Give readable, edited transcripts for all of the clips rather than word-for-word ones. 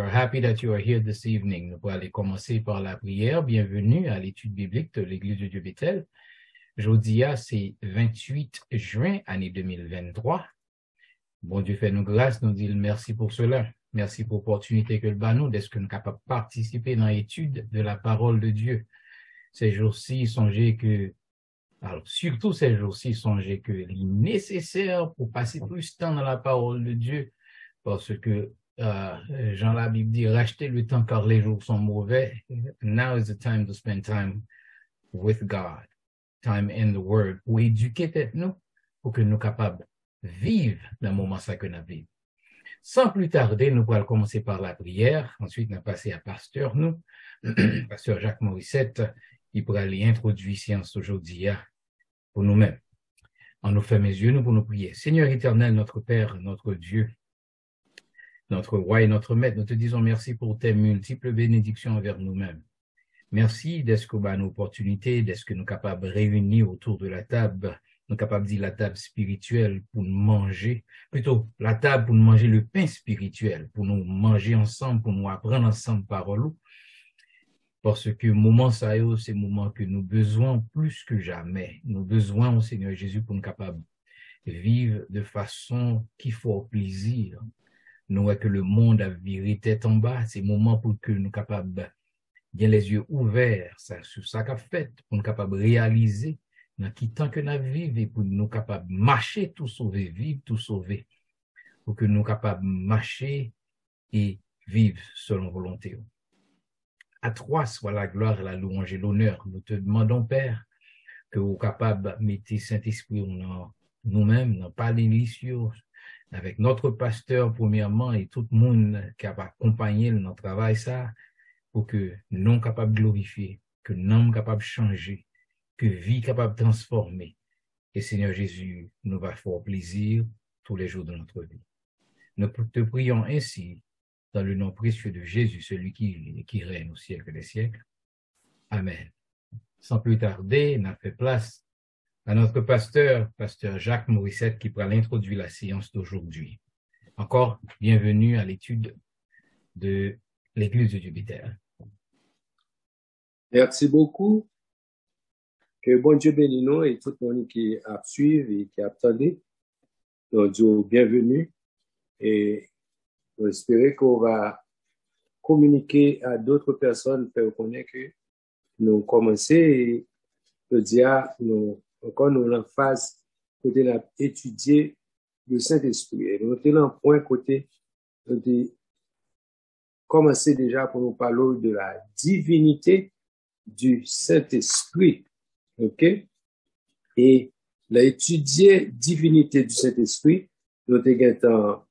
are happy that you are here this evening. Nous allons commencer par la prière. Bienvenue à l'étude biblique de l'Église de Dieu Bethel. Aujourd'hui, c'est 28 juin, année 2023. Bon Dieu fait nous grâce, nous dit merci pour cela. Merci pour l'opportunité que le banou d'être que nous capables de participer dans l'étude de la parole de Dieu. Ces jours-ci, songez que, alors surtout ces jours-ci, songez que il est nécessaire pour passer plus de temps dans la parole de Dieu, parce que Jean la Bible dit, rachetez le temps car les jours sont mauvais. Now is the time to spend time with God, time in the Word, pour éduquer tête nous, pour que nous capables de vivre dans le moment ça que nous vivons. Sans plus tarder, nous allons commencer par la prière. Ensuite, nous allons passer à Pasteur, nous, Pasteur Jacques Morissette, il pourra aller introduire séance aujourd'hui pour nous-mêmes. En nous fermant les yeux, nous pour nous prier. Seigneur éternel, notre Père, notre Dieu, notre roi et notre maître, nous te disons merci pour tes multiples bénédictions envers nous-mêmes. Merci d'être que nous opportunité, d'être que nous capables de réunir autour de la table, nous capables de dire la table spirituelle pour nous manger, plutôt la table pour nous manger le pain spirituel, pour nous manger ensemble, pour nous apprendre ensemble parole. Parce que moment ça c'est le moment que nous besoin plus que jamais. Nous besoin au Seigneur Jésus pour nous capables de vivre de façon qui fait plaisir. Nous voyons que le monde a viré tête en bas. C'est le moment pour que nous capables bien les yeux ouverts sur ça qu'a fait, pour nous capables de réaliser dans qui temps que nous vivons et pour nous capables de marcher tout sauver, vivre tout sauver, pour que nous capables de marcher et vivre selon volonté. À toi soit la gloire, la louange et l'honneur. Nous te demandons, Père, que vous capables de mettre Saint-Esprit dans nous-mêmes, dans parler avec notre pasteur premièrement et tout le monde qui a accompagné notre travail ça, pour que nous sommes capables de glorifier, que nous sommes capables de changer, que vie capable de transformer. Et Seigneur Jésus nous va faire plaisir tous les jours de notre vie. Nous te prions ainsi dans le nom précieux de Jésus, celui qui règne au siècle des siècles. Amen. Sans plus tarder, on a fait place à notre pasteur Jacques Morissette, qui pourra introduire la séance d'aujourd'hui. Encore, bienvenue à l'étude de l'Église de Dieu Bethel. Merci beaucoup. Que bon Dieu bénisse nous et tout le monde qui a suivi et qui a attendu. Donc, bienvenue et on espère qu'on va communiquer à d'autres personnes pour connaître que nous commençons et le dire, nous en phase côté d'étudier le Saint-Esprit. Et nous sommes en point côté de commencer déjà pour nous parler de la divinité du Saint-Esprit. OK? Et l'étudier divinité du Saint-Esprit, nous avons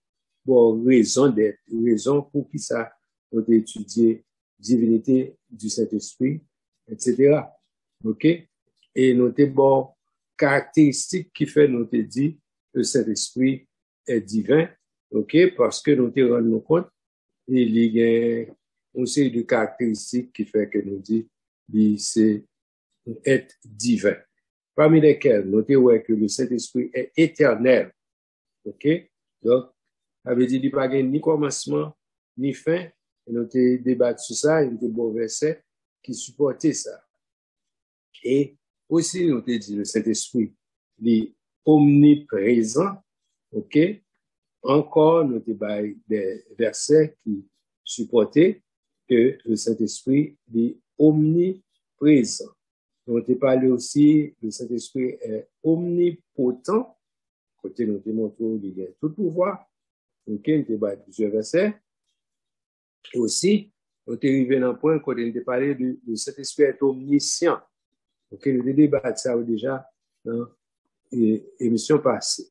bon, raison pour qui ça, nous avons étudié divinité du Saint-Esprit, etc. OK? Et nous avons bon, caractéristiques qui fait nous avons dit que le Saint-Esprit est divin. OK? Parce que nous avons rendu compte, il y a une série de caractéristiques qui fait que nous dit c'est être divin. Parmi lesquelles, notez que le Saint-Esprit est éternel. OK? Donc, ça veut dire qu'il n'y a pas ni commencement, ni fin. Et nous avons débattu sur ça, il y a un bon verset qui supportait ça. Et aussi, nous avons dit le Saint-Esprit est omniprésent. OK? Encore, nous avons des versets qui supportaient que le Saint-Esprit est omniprésent. On a parlé aussi, le Saint-Esprit est omnipotent. Côté nous démontrons qu'il a tout pouvoir. Donc, on a débattu plusieurs versets. Et aussi, on est arrivé dans un point quand on a parlé de le Saint-Esprit est omniscient. Donc, nous avons débattu ça déjà dans l'émission passée.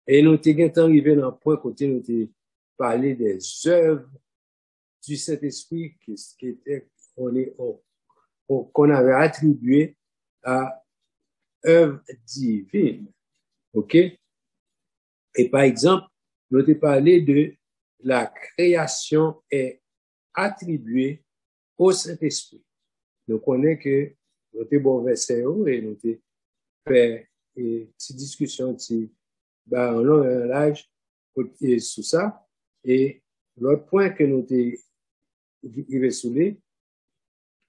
Et nous sommes arrivé dans un point quand on a parlé des œuvres du Saint-Esprit qu'on avait attribué à œuvre divine. OK? Et par exemple, nous avons parlé de la création est attribuée au Saint-Esprit. Nous connaissons que nous avons bon verset et nous avons fait une petite discussion en long et en large sur ça. Et l'autre point que nous avons il est soulé,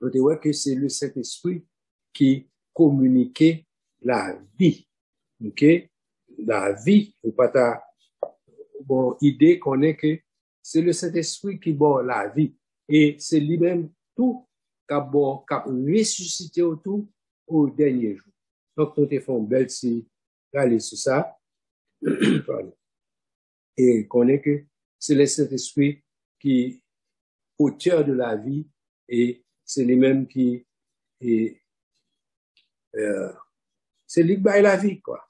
on te voit que c'est le Saint-Esprit qui communiquait la vie. OK? La vie, ou pas ta bon idée qu'on est que c'est le Saint-Esprit qui bon la vie. Et c'est lui-même tout qui a ressuscité autour au dernier jour. Donc, nous te font belle si aller sur ça. Et qu'on est que c'est le Saint-Esprit qui est auteur de la vie et c'est lui-même qui est c'est lui qui baille la vie, quoi.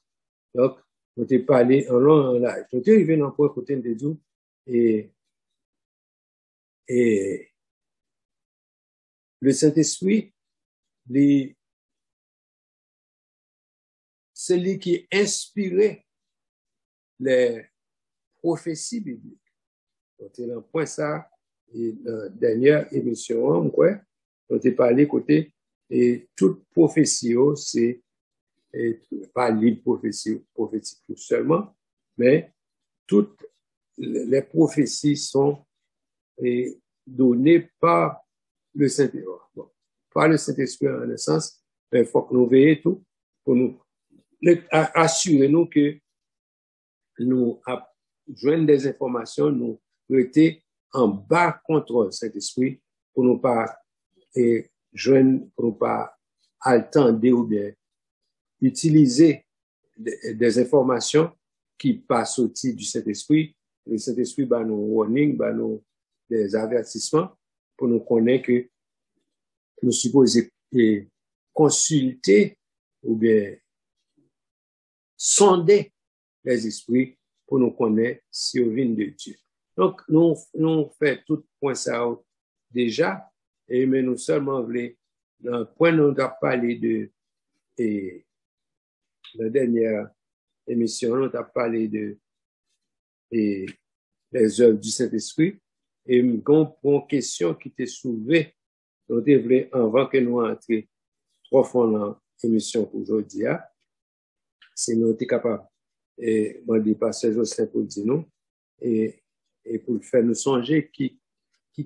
Donc, on t'est parlé en long, en large. On t'est arrivé dans le point côté de Dieu et le Saint-Esprit, c'est lui qui inspirait les prophéties bibliques. On t'est dans le point ça, et la dernière émission, quoi, on t'est parlé côté, et toute prophétie, c'est pas livre prophétique seulement, mais toutes les prophéties sont données par le Saint-Esprit. Bon, par le Saint-Esprit en un sens, mais il faut que nous veillions tout pour nous assurer nous que nous joignons des informations, nous étions en bas contrôle Saint-Esprit pour nous pas joindre, pour nous pas attendre ou bien utiliser des informations qui passent au titre du Saint-Esprit. Le Saint-Esprit va nous warning, va nous des avertissements pour nous connaître que nous supposons consulter ou bien sonder les esprits pour nous connaître si on vient de Dieu. Donc, nous faisons tout point ça déjà, mais nous seulement voulons, dans le point où on a parlé de la dernière émission, on a parlé de les œuvres du Saint-Esprit, et une question qui t'est soulevée, on devrait, avant que nous entrions trois fois dans l'émission aujourd'hui, c'est nous sommes capables, et moi, je dis pasteur Joseph pour dire nous, et pour faire nous songer qui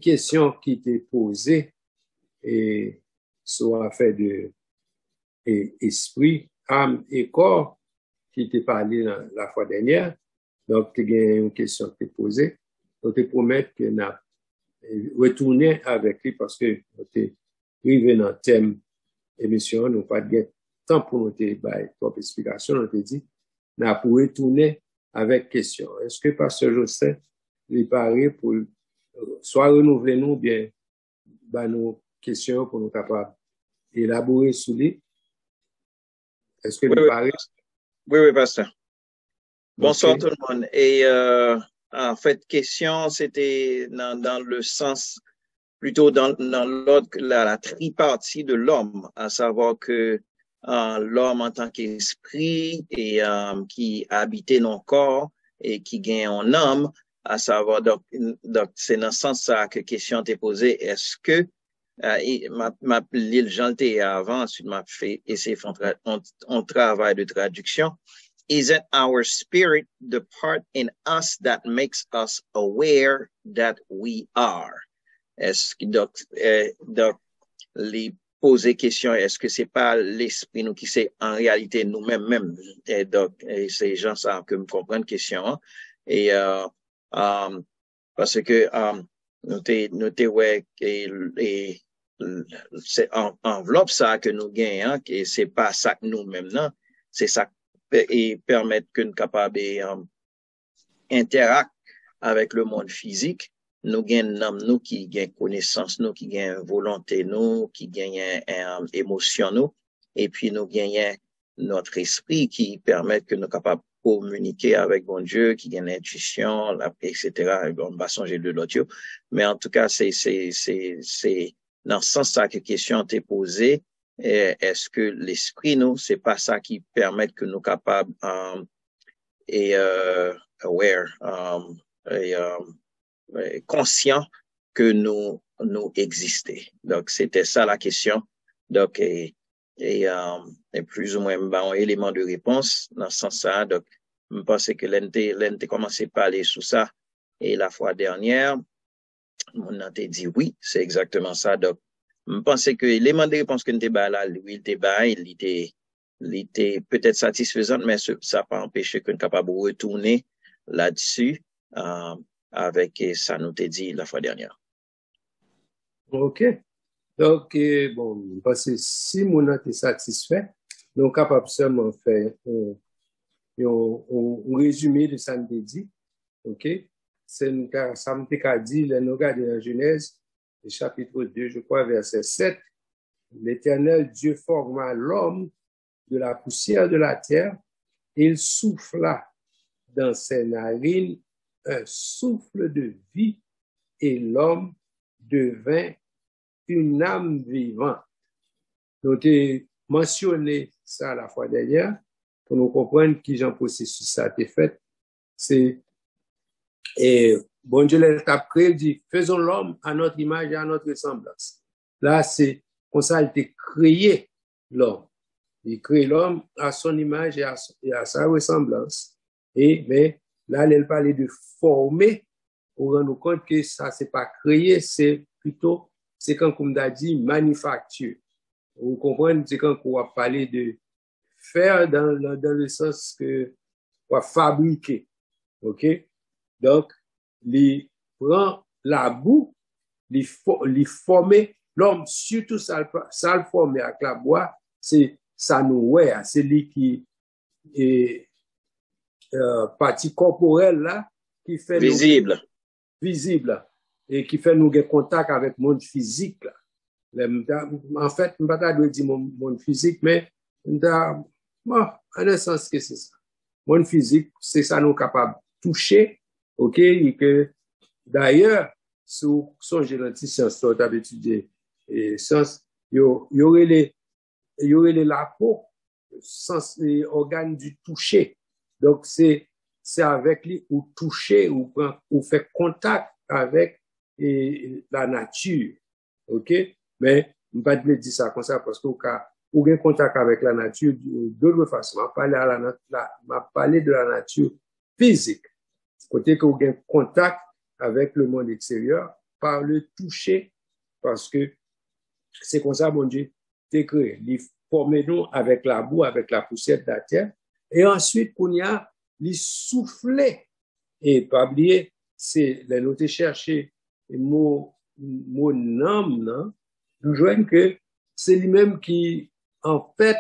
question qui t'est posée, et soit affaire de esprit, âme et corps, qui t'est parlé la fois dernière. Donc, il y a une question qui t'est posée. On te promet que nous retourner avec lui parce que on t'est arrivé dans le thème émission, nous pas de temps pour nous te bailler trop explication, on te dit, nous pour retourner avec question. Est-ce que pasteur Joseph est paré pour soit renouveler nous bien nos questions pour nous capables d'élaborer sur lui? Est-ce que oui, paré? Oui, pasteur. Bonsoir Okay. tout le monde. Et en fait, question, c'était dans le sens, plutôt dans l'ordre, la tripartie de l'homme, à savoir que l'homme en tant qu'esprit et qui habitait nos corps et qui gagne en âme, à savoir, donc c'est dans ce sens ça que question t'est posée. Est-ce que l'île Janté avant, ensuite m'a fait essayer de faire un travail de traduction. Isn't our spirit the part in us that makes us aware that we are? Est-ce que donc les poser question, est-ce que c'est pas l'esprit nous qui c'est en réalité nous-mêmes? Et donc c'est gens ça que me comprennent question. Hein? Et parce que nous ouais et c'est enveloppe ça que nous gagnons, hein, et c'est pas ça que nous-mêmes non, c'est ça et permettre que nous capables interagir avec le monde physique. Nous gagnons nous qui gagnent connaissance, nous qui gagnent volonté, nous qui gagnent émotion, nous, et puis nous gagnons notre esprit qui permet que nous capables communiquer avec bon Dieu, qui gagne l'intuition, etc. On va changer de l'audio. Mais en tout cas, c'est dans ce sens ça que question t'est posée. Est-ce que l'esprit, nous, c'est pas ça qui permet que nous capables conscients que nous existons. Donc, c'était ça la question. Donc, et plus ou moins, un élément de réponse dans ce sens-là. Donc, je pense que l'NT commencé à parler sur ça et la fois dernière. On a dit oui, c'est exactement ça. Donc, je pense que l'élément de réponse que nous avons là, lui, il était peut-être satisfaisant, mais ça n'a pas empêché qu'on soit capable de retourner là-dessus avec ça nous t'a dit la fois dernière. OK. Donc, bon, parce que si mon est satisfait, nous sommes capables seulement de faire un résumé de ça nous dit. OK? Ça me dit, nous regardons dans Genèse, chapitre 2, je crois, verset 7. L'Éternel Dieu forma l'homme de la poussière de la terre, et il souffla dans ses narines un souffle de vie, et l'homme devint une âme vivante. Nous avons mentionné ça la fois dernière, pour nous comprendre qui j'en processus ça a été fait. C'est, et bon Dieu l'a créé, il dit, faisons l'homme à notre image et à notre ressemblance. Là, c'est comme ça, il a été créé l'homme. Il crée l'homme à son image et à sa ressemblance. Mais là, elle parlait de former pour rendre compte que ça, c'est pas créé, c'est plutôt, c'est quand on a dit manufacture. Vous comprenez, c'est quand on va parler de faire dans le sens que on va fabriquer. OK? Donc, il prend la boue, il former l'homme, surtout ça le former avec la bois, c'est ça nous ouais, c'est lui qui est partie corporelle là qui fait visible et qui fait nous gagner contact avec le monde physique là. En fait, je ne vais pas dire monde physique, mais en un sens que c'est ça. Monde physique, c'est ça nous capable de toucher, OK, et que d'ailleurs, sous son généticien, tu as étudié sens, il y aurait la peau, sens, les organes du toucher. Donc, c'est avec lui ou toucher ou fait contact avec la nature. OK? Mais, je ne vais pas dire ça comme ça parce que, ou bien contact avec la nature de l'autre façon. M'a parlé de la nature physique. Côté que vous avez contact avec le monde extérieur par le toucher parce que c'est comme ça, mon Dieu, t'es créé. Il forme nous avec la boue, avec la poussière de la terre. Et ensuite, qu'on y a, il souffler. Et pas oublier, c'est, les noter chercher mon âme, non? Nous joignons que c'est lui-même qui, en fait,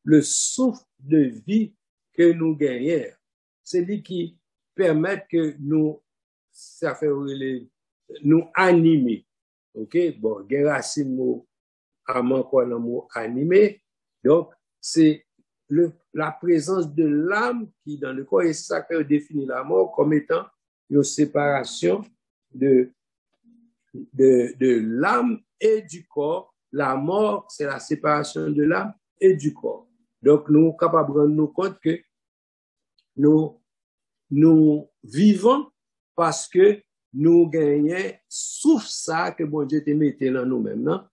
le souffle de vie que nous gagnons. C'est lui qui permet que nous, ça fait nous animer. OK? Bon, il y a racine mot, amant quoi, le mot animé. Donc, c'est la présence de l'âme qui, dans le corps, et ça que définit la mort comme étant une séparation de l'âme et du corps. La mort, c'est la séparation de l'âme et du corps. Donc, nous sommes capables de rendre nous compte que nous vivons parce que nous gagnons sauf ça que bon Dieu te mette dans nous-mêmes, non?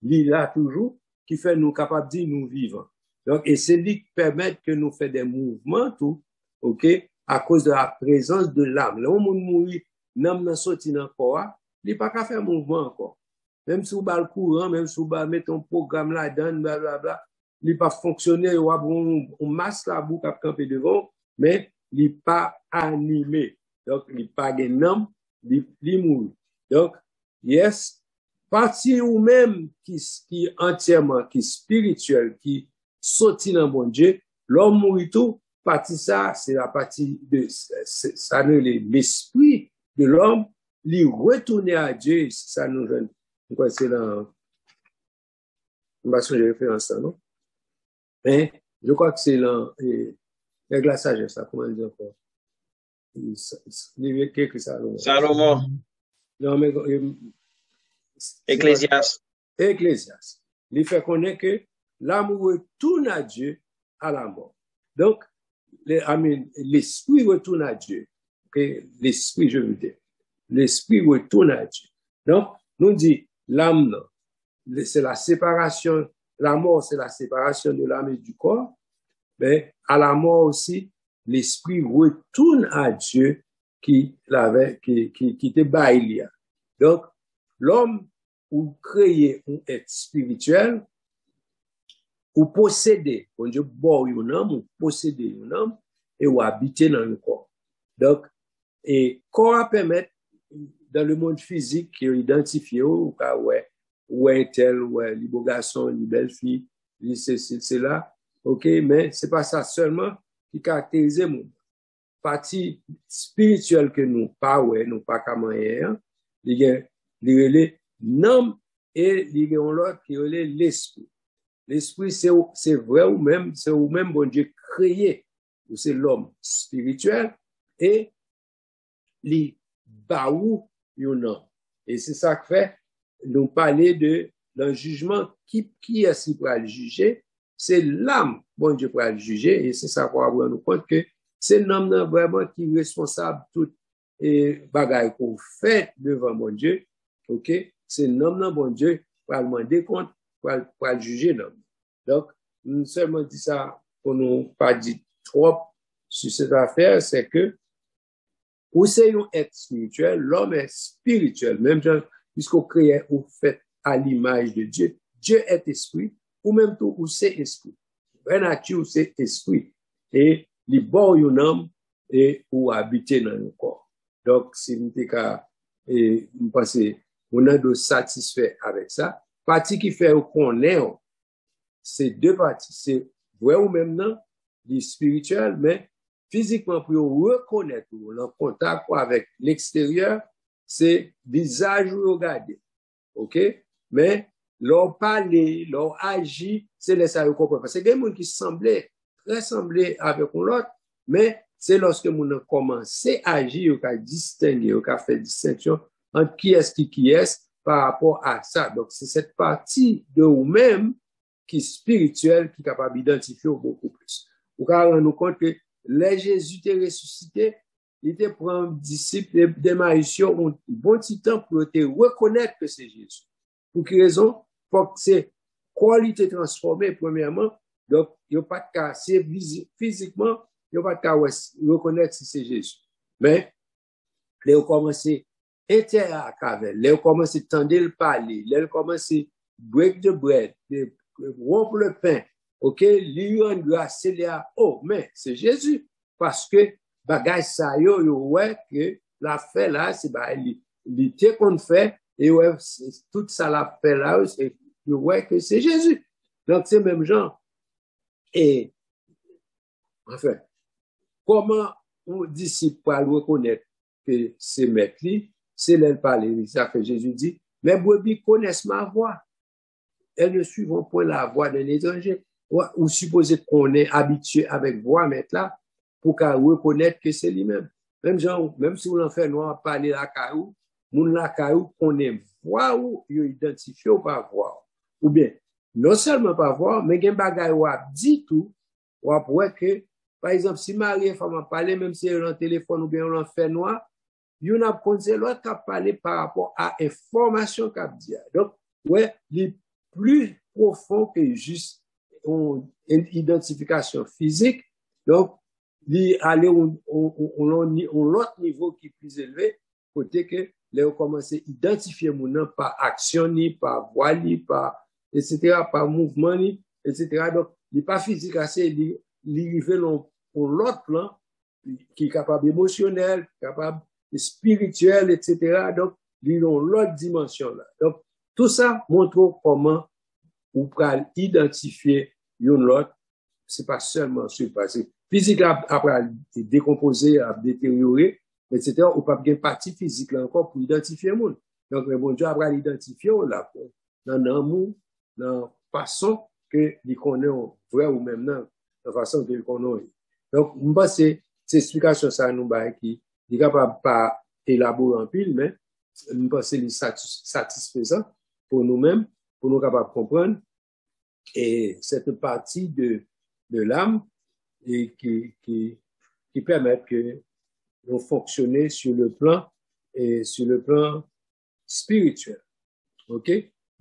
Il là toujours qui fait nous capables de dire nous vivons. Donc, et c'est lui qui permet que nous fassions des mouvements, tout, OK, à cause de la présence de l'âme. Là, on mourir, n'am sorti dans le corps, il n'est pas qu'à faire mouvement encore. Même si vous bat le courant, même si vous mettez un programme là-dedans, blablabla, il n'est pas fonctionné, on masse la boucle à camper devant, mais il n'est pas animé. Donc, il n'est pas un il mourit. Donc, yes, partie ou même qui entièrement, qui spirituel, qui sorti dans mon Dieu, l'homme mourit tout, partie ça, c'est la partie de, ça l'esprit de l'homme, lui retourner à Dieu, ça nous donne, c'est dans, je ne sais pas si je référence ça, non? Mais, je crois que c'est dans, avec la sagesse, ça, comment dire encore? Salomon. Non, mais, Ecclésiaste. Il fait connaître que l'amour retourne à Dieu à la mort. Donc, l'esprit retourne à Dieu. Okay? L'esprit, je veux dire. L'esprit retourne à Dieu. Donc, nous dit, l'âme, c'est la séparation, la mort, c'est la séparation de l'âme et du corps. Mais à la mort aussi, l'esprit retourne à Dieu qui te baille. Donc, l'homme ou créé un être spirituel, ou posséder, bon Dieu, bon, un homme, ou posséder un homme, et ou habiter dans le corps. Donc, et corps permet, dans le monde physique, qui est identifié, ou ouais, tel, ouais, les beaux garçons, les belles filles, c'est là, ok, mais c'est pas ça seulement qui caractérise mon partie spirituelle que nous, pas ouais, nous pas comme rien, il y a l'homme et il y a l'autre qui est l'esprit. L'esprit, c'est vrai ou même, c'est ou même bon Dieu créé, c'est l'homme spirituel et les baou yon. Et c'est ça que fait, nous parler de le jugement qui est-ce qui pourra le juger? C'est l'âme, bon Dieu pourra le juger, et c'est ça qu'on va voir nous compte que c'est l'homme vraiment qui est responsable de tout et bagaille qu'on fait devant mon Dieu, ok? C'est l'homme, bon Dieu, pour demander compte, pour juger l'homme. Donc, nous seulement dit ça pour nous pas dire trop sur cette affaire, c'est que ou c'est un être spirituel, l'homme est spirituel, même puisqu'on crée ou fait à l'image de Dieu. Dieu est esprit, ou même tout, ou c'est esprit. La nature, c'est esprit. Et les bords un homme et ou habiter dans le corps. Donc, si nous pensons, on a de satisfait avec ça. Partie qui fait qu'on est, c'est deux parties. C'est vrai ou même non, les spirituels, mais physiquement, pour reconnaître le contact avec l'extérieur, c'est visage regarder. OK? Mais leur parler, leur agir, c'est laisser à comprendre. Parce que il y a des gens qui semblaient, très semblaient avec l'autre, mais c'est lorsque nous commençons à agir, qu'on a distingué, qu'on a fait distinction entre qui est par rapport à ça. Donc, c'est cette partie de vous-même qui est spirituelle, qui est capable d'identifier beaucoup plus. Vous pouvez rendre compte que les Jésus était ressuscité, il était pour un disciple de Maïsio, un bon petit temps pour te reconnaître que c'est Jésus. Pour quelle raison? Pour que c'est qualité transformée, premièrement. Donc, il n'y a pas de cas, c'est physiquement, il n'y a pas de cas reconnaître si c'est Jésus. Mais, là, on commence à interagir avec, là, on commence à tendre le parler, là, on commence à break the bread, rompre le pain. OK, lui rend grâce, c'est là, oh, mais c'est Jésus. Parce que, bagay sa yo, ouais, que la fait là, c'est, l'idée qu'on fait, et ouais, tout ça la fait là, c'est, ouais, que c'est Jésus. Donc, c'est même genre. Et, enfin, comment un disciple peut reconnaître que c'est maître, c'est là le parler, c'est ça que Jésus dit, mes brebis connaissent ma voix. Elles ne suivront point la voix d'un étranger. Ou supposé qu'on est habitué avec voix mettre là pour qu'à reconnaître que c'est lui-même. Même genre, même si on en fait noir parler la caillou, moun la caillou qu'on est voix ou identifié ou pas voir. Ou bien, non seulement pas voir, mais gen bagay ou a dit tout, ou après que, par exemple, si Marie et femme a parlé, même si elle a un téléphone ou bien on en fait noir, yon a conseillé l'autre qui a parlé par rapport à information qu'a dit. Donc, ouais, les plus profond que juste une identification physique. Donc, aller l'autre niveau qui est plus élevé, côté que là, on commence à identifier mon nom par action, ni par voix, ni par, etc., par mouvement, ni, etc. Donc, il n'est pas physique assez, il arrive pour l'autre plan, qui est capable émotionnel, capable spirituel, etc. Donc, il y a l'autre dimension là. Donc, tout ça montre comment on peut identifier l'autre. C'est pas seulement sur le passé. Physique après décomposer, à détériorer, etc. On peut pas bien partie physique là encore pour identifier le monde. Donc, le bon Dieu après l'identifier, on l'a dans l'amour, dans la façon que il connaît vrai ou même dans la façon qu'il connaît. Donc, on pense c'est explication ça nous qui est capable pas élaborer en pile, mais nous pensons que c'est satisfaisant pour nous-mêmes, pour nous capables de comprendre. Et cette partie de l'âme et qui permet que nous fonctionner sur le plan spirituel. OK?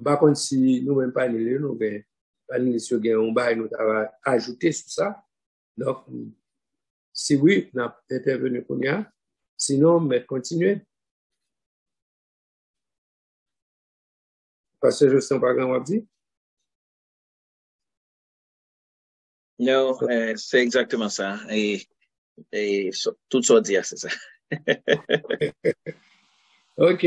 Par contre, si nous même pas nous parler sur un bail, nous avons ajouté sur ça. Donc, si oui, nous avons intervenu pour nous. Sinon, mais continuez. Parce que je ne sais pas comment on dit. Non, c'est exactement ça. Et tout ça dire, c'est ça. OK.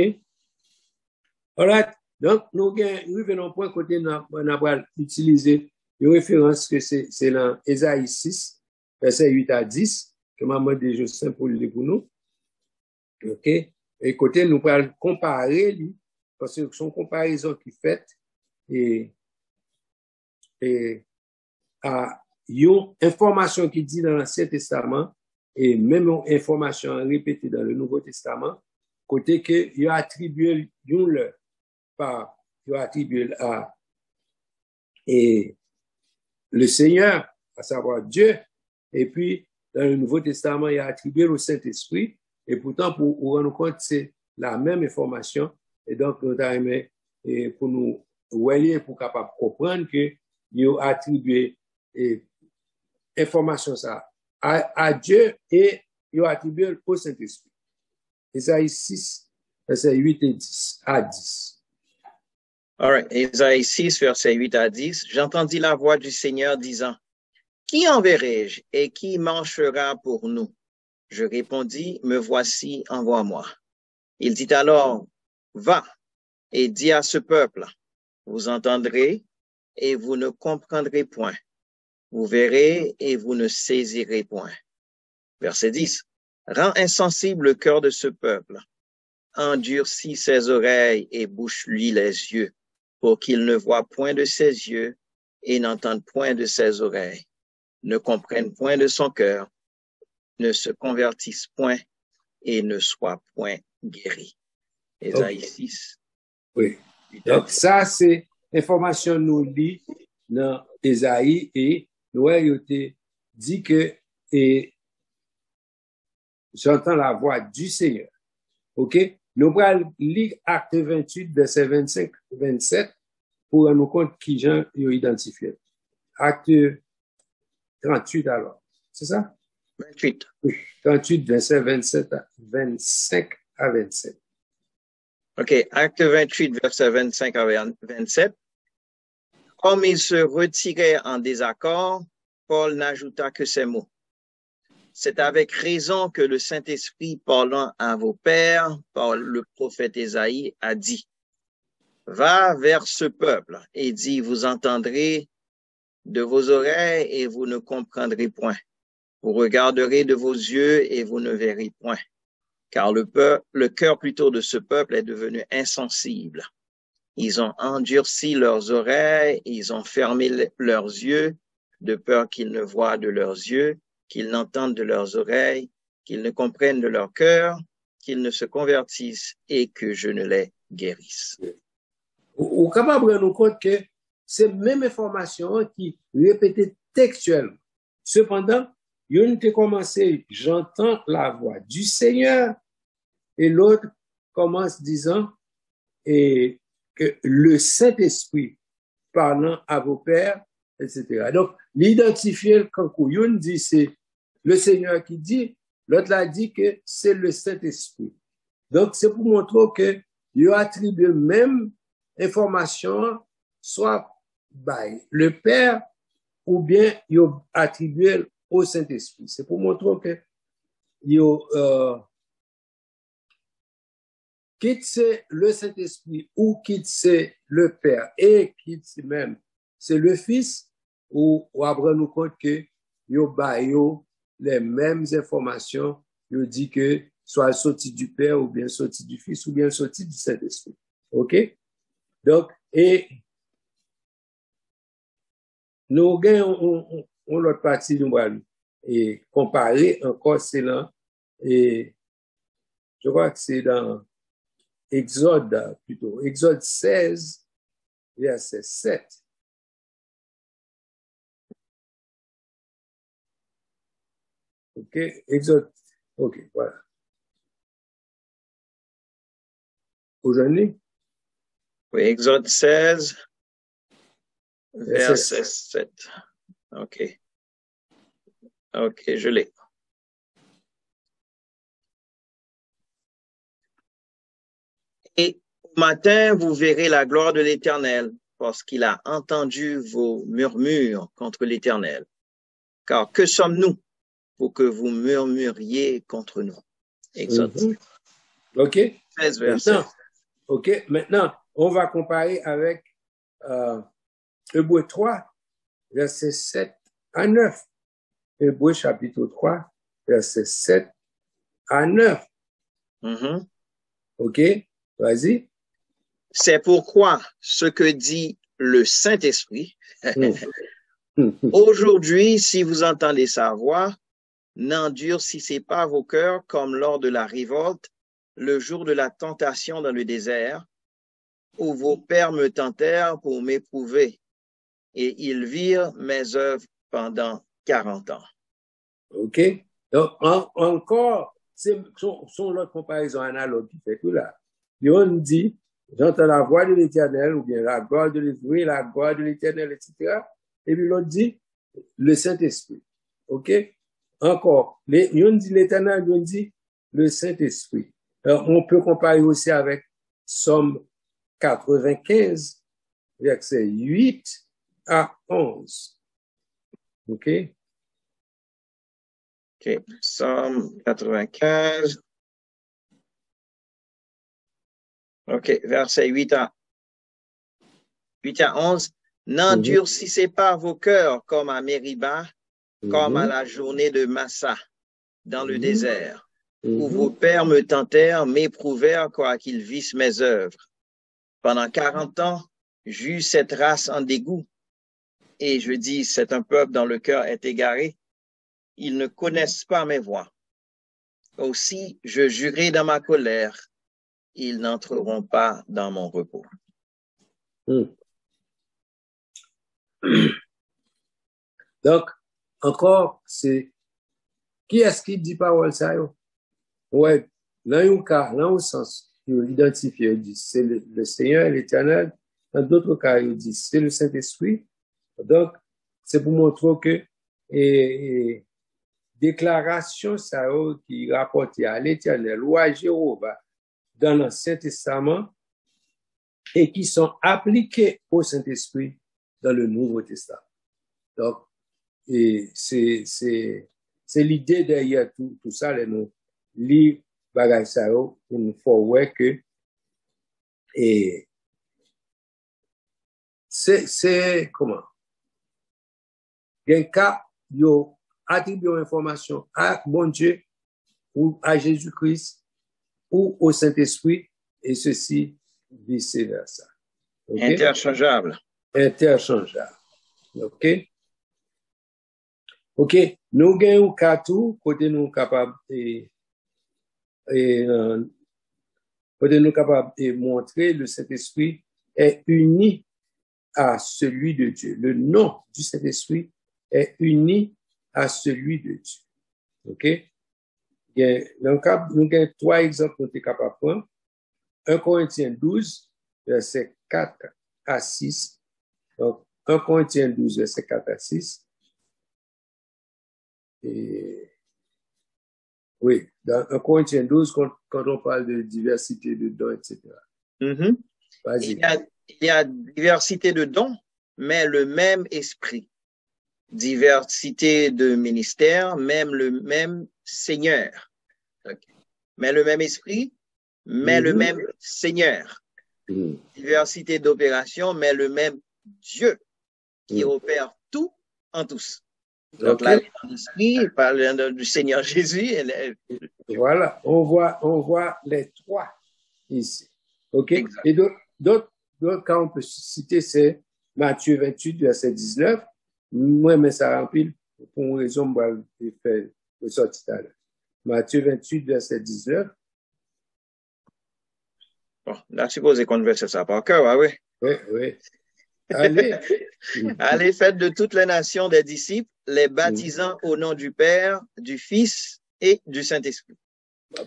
All right. Donc, nous venons point côté, nous avons utilisé une référence que c'est dans Ésaïe 6, verset 8 à 10, que maman de Justin pour le dire pour nous. OK. Et côté, nous allons comparer, lui, parce que son comparaison qui fait et à une information qui dit dans l'Ancien Testament et même une information répétée dans le Nouveau Testament, côté que il a attribué une leur par, il a attribué à et le Seigneur, à savoir Dieu, et puis dans le Nouveau Testament, il a attribué au Saint-Esprit, et pourtant, pour nous rendre compte, c'est la même information, et donc, nous avons aimé, et pour nous relier, pour capable comprendre que il a attribué information ça à Dieu et il a attribué au Saint-Esprit. Ésaïe 6, verset 8 et 10 à 10. All right. Ésaïe 6, verset 8 à 10. J'entendis la voix du Seigneur disant, qui enverrai-je et qui marchera pour nous? Je répondis, me voici, envoie-moi. Il dit alors, va et dis à ce peuple, vous entendrez et vous ne comprendrez point. Vous verrez et vous ne saisirez point. Verset 10. Rends insensible le cœur de ce peuple. Endurcis ses oreilles et bouche-lui les yeux, pour qu'il ne voie point de ses yeux et n'entende point de ses oreilles, ne comprenne point de son cœur, ne se convertisse point et ne soit point guéri. Ésaïe 6. Oui. Donc, ça, c'est l'information nous lit dans Ésaïe et nous avons dit que j'entends la voix du Seigneur. OK? Nous allons lire Acte 28, verset 25-27 pour nous compte qui Jean a identifié. Acte 38 alors. C'est ça? 28. 38, verset 25 à 27. OK. Acte 28, verset 25 à 27. Comme il se retirait en désaccord, Paul n'ajouta que ces mots. C'est avec raison que le Saint-Esprit, parlant à vos pères, par le prophète Ésaïe, a dit, va vers ce peuple et dis, vous entendrez de vos oreilles et vous ne comprendrez point. Vous regarderez de vos yeux et vous ne verrez point. Car le cœur plutôt de ce peuple est devenu insensible. Ils ont endurci leurs oreilles, ils ont fermé leurs yeux, de peur qu'ils ne voient de leurs yeux, qu'ils n'entendent de leurs oreilles, qu'ils ne comprennent de leur cœur, qu'ils ne se convertissent et que je ne les guérisse. Ou capable de nous compte que c'est même information qui répétait textuellement. Cependant, une a commencé, j'entends la voix du Seigneur, et l'autre commence disant, et que le Saint-Esprit parlant à vos pères, etc. Donc, l'identifier quand Youn dit c'est le Seigneur qui dit, l'autre l'a dit que c'est le Saint-Esprit. Donc, c'est pour montrer que il attribue même information soit by le Père ou bien il attribué au Saint-Esprit. C'est pour montrer que quitte c'est le Saint-Esprit ou quitte c'est le Père et quitte même c'est le Fils ou après nous compte que yo les mêmes informations, yo dit que soit sorti du Père ou bien sorti du Fils ou bien sorti du Saint-Esprit. OK? Donc, et nous gagnons l'autre partie nous va et comparer encore c'est là et je crois que c'est dans Exode plutôt, Exode 16, verset 7. OK, Exode, OK, voilà. Aujourd'hui? Oui, Exode 16, verset 7. OK. OK, je l'ai. Et matin, vous verrez la gloire de l'Éternel, parce qu'il a entendu vos murmures contre l'Éternel. Car que sommes-nous pour que vous murmuriez contre nous? Exode. OK. 13 versets. Maintenant, on va comparer avec Hébreux 3, versets 7 à 9. Hébreux chapitre 3, versets 7 à 9. OK, vas-y. C'est pourquoi ce que dit le Saint-Esprit, aujourd'hui, si vous entendez sa voix, n'endurcissez pas vos cœurs comme lors de la révolte, le jour de la tentation dans le désert, où vos pères me tentèrent pour m'éprouver, et ils virent mes œuvres pendant 40 ans. OK. Donc, encore, c'est son l'autre comparaison analogue qui fait tout là. Et on dit, j'entends la voix de l'Éternel, ou bien la gloire de l'Éternel, la gloire de l'Éternel, etc. Et puis l'autre dit, le Saint-Esprit. OK? Encore, on dit l'Éternel, on dit le Saint-Esprit. Alors, on peut comparer aussi avec Somme 95, versets 8 à 11. OK? OK. Somme 95. OK. Verset 8 à 11. N'endurcissez pas vos cœurs comme à Mériba, comme à la journée de Massa, dans le désert, où vos pères me tentèrent, m'éprouvèrent, quoiqu'ils vissent mes œuvres. Pendant 40 ans, j'eus cette race en dégoût. Et je dis, c'est un peuple dont le cœur est égaré. Ils ne connaissent pas mes voies. Aussi, je jurai dans ma colère. Ils n'entreront pas dans mon repos. Donc, encore, c'est qui est-ce qui dit parole ça? Ouais, dans un cas, dans un sens, il identifie, il dit c'est le Seigneur, l'Éternel. Dans d'autres cas, il dit c'est le Saint-Esprit. Donc, c'est pour montrer que déclaration ça qui rapporte à l'Éternel ou à Jéhovah dans l'Ancien Testament et qui sont appliquées au Saint-Esprit dans le Nouveau Testament. Donc, c'est l'idée derrière tout ça, les livres bagay ça pour nous faire voir que c'est comment gen ka yo attribuer information à bon Dieu ou à Jésus-Christ ou au Saint-Esprit et ceci vice-versa. Okay? Interchangeable. OK? OK, nous gagnons tout côté nous capable côté nous capable de montrer le Saint-Esprit est uni à celui de Dieu. Le nom du Saint-Esprit est uni à celui de Dieu. OK? Donc, nous avons 3 exemples que nous sommes capables de prendre. 1 Corinthiens 12, verset 4 à 6. Donc, 1 Corinthiens 12, verset 4 à 6. Oui, dans 1 Corinthiens 12, quand on parle de diversité de dons, etc. Il y a diversité de dons, mais le même esprit. Diversité de ministères, même le même Seigneur. Okay. Mais le même esprit, mais le même Seigneur. Diversité d'opérations, mais le même Dieu qui opère tout en tous. Donc là, l'esprit parle du Seigneur Jésus. Voilà, on voit les 3 ici. OK? Exact. Et d'autres cas, on peut citer, c'est Matthieu 28, verset 19. Moi, mais ça remplit pour une raison, je vais faire le sortir tout à l'heure. Matthieu 28, verset 19. Bon, là, supposé qu'on verse ça par cœur, ah oui. Oui. Allez. Allez, faites de toutes les nations des disciples, les baptisant au nom du Père, du Fils et du Saint-Esprit. En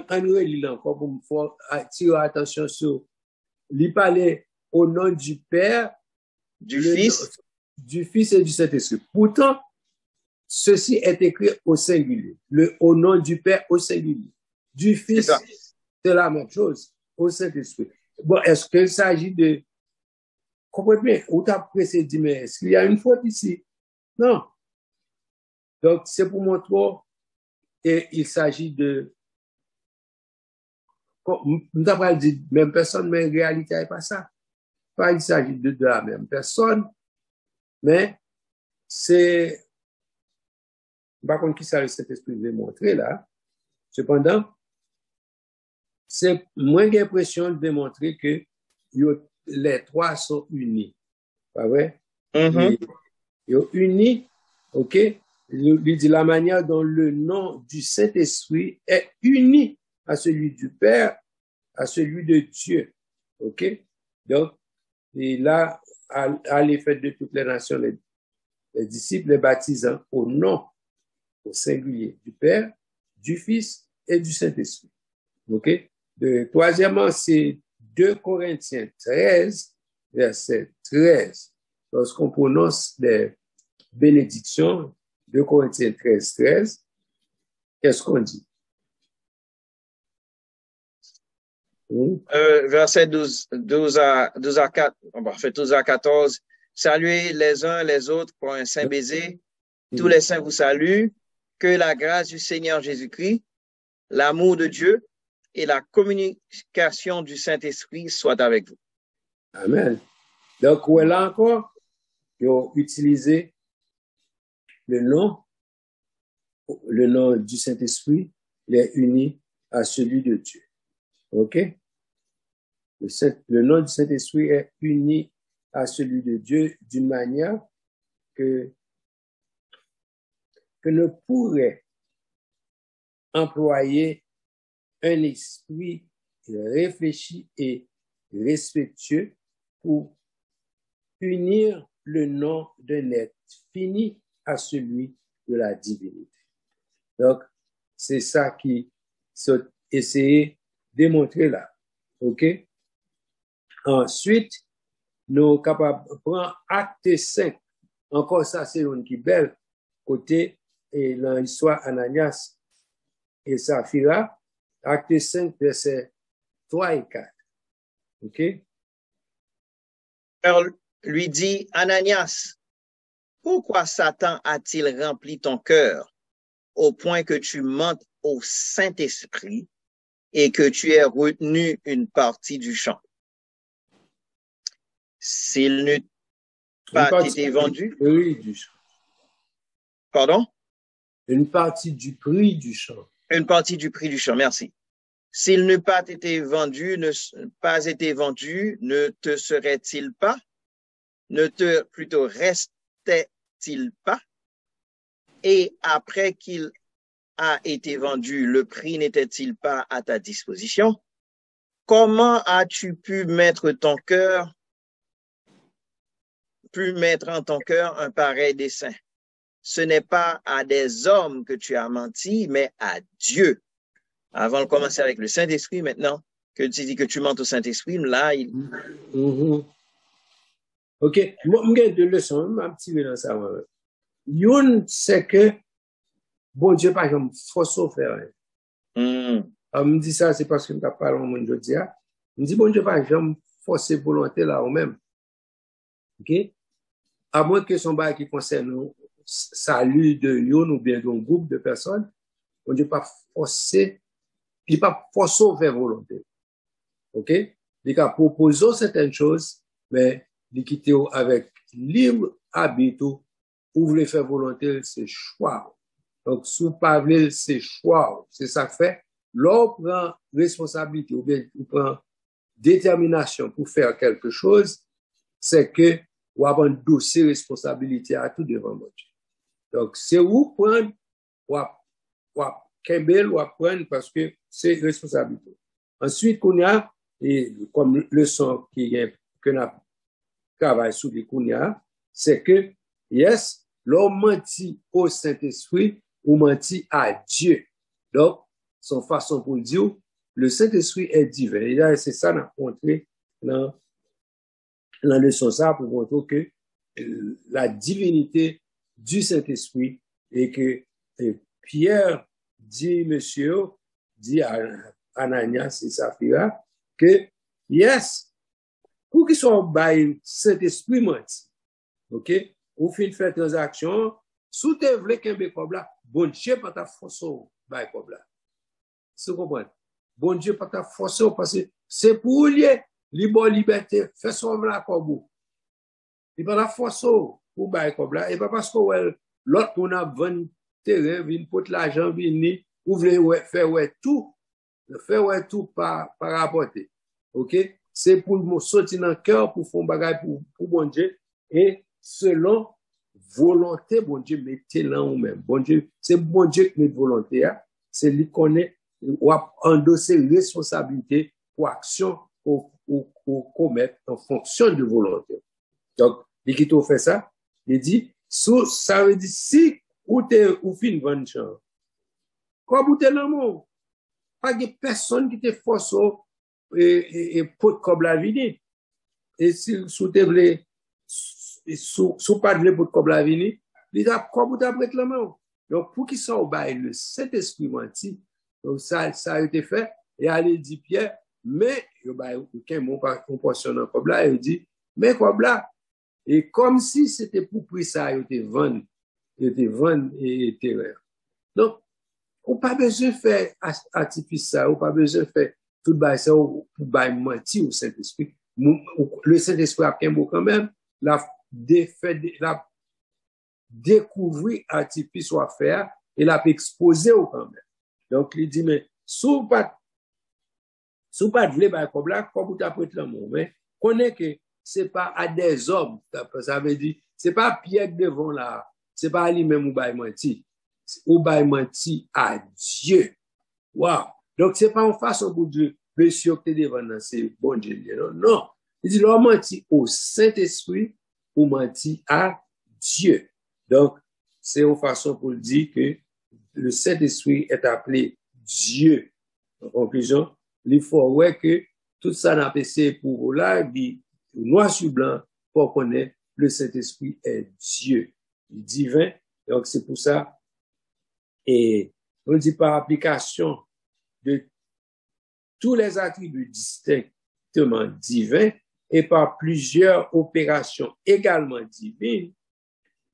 relit encore pour me faire attirer attention sur, lui parler au nom du Père, du Fils et du Saint-Esprit. Pourtant, ceci est écrit au singulier. Au nom du Père au singulier. Du Fils, c'est la même chose. au Saint-Esprit. Bon, est-ce qu'il s'agit de... Comprenez bien, où tu as précédé, mais est-ce qu'il y a une faute ici? Non. Donc, c'est pour montrer qu'il s'agit de... Nous avons dit même personne, mais en réalité, il n'y a pas ça. Pas il s'agit de la même personne, mais c'est... Par contre, qui ça le Saint-Esprit veut montrer là? Cependant, c'est moins l'impression de démontrer que les trois sont unis. Pas vrai? Ils sont unis, ok? Il dit la manière dont le nom du Saint-Esprit est uni à celui du Père, à celui de Dieu. Ok? Donc, et là, à l'effet de toutes les nations, les disciples les baptisant au nom, au singulier, du Père, du Fils et du Saint-Esprit. Ok? Troisièmement, c'est 2 Corinthiens 13, verset 13. Lorsqu'on prononce les bénédictions, 2 Corinthiens 13, 13, qu'est-ce qu'on dit? Verset 12 à 4, en fait 12 à 14. Saluez les uns les autres pour un saint baiser. Tous les saints vous saluent. Que la grâce du Seigneur Jésus-Christ, l'amour de Dieu et la communication du Saint-Esprit soient avec vous. Amen. Donc, là encore, ils ont utilisé le nom du Saint-Esprit, il est uni à celui de Dieu. OK? Le nom du Saint-Esprit est uni à celui de Dieu d'une manière que ne pourrait employer un esprit réfléchi et respectueux pour unir le nom d'un être fini à celui de la divinité. Donc, c'est ça qui s'est essayé de démontrer là. OK? Ensuite, nous sommes capables de prendre acte 5. Encore ça, c'est une qui belle côté et dans l'histoire Ananias et Saphira. Acte 5, versets 3 et 4. OK? Alors, lui dit, Ananias, pourquoi Satan a-t-il rempli ton cœur au point que tu mentes au Saint-Esprit et que tu aies retenu une partie du champ? S'il n'eût pas été vendu. Du champ. Pardon? Une partie du prix du champ. Une partie du prix du champ, merci. S'il n'eût pas été vendu, ne te serait-il pas? Ne te plutôt restait-il pas? Et après qu'il a été vendu, le prix n'était-il pas à ta disposition? Comment as-tu pu mettre en ton cœur un pareil dessein? Ce n'est pas à des hommes que tu as menti, mais à Dieu. Avant de commencer avec le Saint-Esprit, maintenant, que tu dis que tu mentes au Saint-Esprit, là, il... OK. Moi, j'ai deux leçons, un petit peu dans ça. Une, c'est que, bon Dieu, par exemple, faut se faire. On me dit ça, c'est parce que je ne parle pas au monde aujourd'hui. On me dit, bon Dieu, par exemple, forcer volonté là ou même. OK? À moins que son bail qui concerne salut de yon ou bien d'un groupe de personnes, on ne dit pas forcer, il n'est pas forcer vers volonté. OK? Il a proposé certaines choses, mais il quitte avec libre habit ou voulez faire volonté, c'est choix. Donc, si vous parlez, c'est choix. C'est ça que fait. L'on prend responsabilité ou bien on prend détermination pour faire quelque chose, c'est que ou avoir un dossier responsabilité à tout devant moi. Donc, c'est où prendre, ou Kembel, ou prendre parce que c'est responsabilité. Ensuite, qu'on a, et comme leçon que nous travaillons sur les Kounia, c'est que, yes, l'homme mentit au Saint-Esprit ou mentit à Dieu. Donc, son façon pour dire, le Saint-Esprit est divin. Et là, c'est ça qu'on a montré dans la leçon ça pour montrer que la divinité du Saint-Esprit et que Pierre dit, monsieur, dit à Ananias et Saphira, que, yes, pour qu'ils soient bail Saint-Esprit menti, ok, ou fin faire transaction, sous te vle kembe comme là, bon Dieu pas ta force bail comme là. C'est comprendre. Bon Dieu pas ta force parce que c'est pour lier libre liberté, fait son là comme vous. Il pas la force pour bail comme là et pas parce que l'autre on a 20 terrain, vient pour l'argent venir, ou voulez faire tout par rapporter. OK? C'est pour me sortir dans le cœur pour faire un bagage pour bon Dieu et selon volonté bon Dieu mettez là ou même. Bon Dieu, c'est bon Dieu qui met volonté hein? C'est lui connaît ou endosser responsabilité pour action ou commettre en fonction de volonté. Donc, l'équito fait ça, il dit ça veut dire si ou fin vendre champ. Comme ou t'es l'amour, pas de personne qui te force et pour comme la vie. Et si sous te vle sous pas de pour comme la vie, il a comme ou t'as prête l'amour. Donc pour qu'il soit au bail le Saint-Esprit menti, donc ça a été fait et allez dit Pierre, mais il bah aucun mot pas proportionnel comme là, il dit mais comme là et comme si c'était pour prix ça il était vendre et terreur. Donc ou pas besoin de faire artifice ça, ou pas besoin de faire tout bail ça pour bail mentir au Saint-Esprit. Le Saint-Esprit a bien beau quand même la découvrir artifice ou faire et l'a exposer au quand même. Donc il dit mais sous pas de vle bail comme là comme tu apprête l'amour mais connaît que c'est pas à des hommes ça veut dire c'est pas Pierre devant là, c'est pas lui-même ou bail mentir. Ou bail menti à Dieu. Wow. Donc, c'est pas en façon pour Dieu, monsieur, que tu devant c'est bon Dieu. Non. Il dit, l'homme menti au Saint-Esprit ou menti à Dieu. Donc, c'est une façon pour dire que le Saint-Esprit est appelé Dieu. En conclusion, il faut voir que tout ça n'a pas essayé pour vous là, dit noir sur blanc, pour connaître le Saint-Esprit est Dieu. Il est divin. Donc, c'est pour ça. Et on dit par application de tous les attributs distinctement divins et par plusieurs opérations également divines,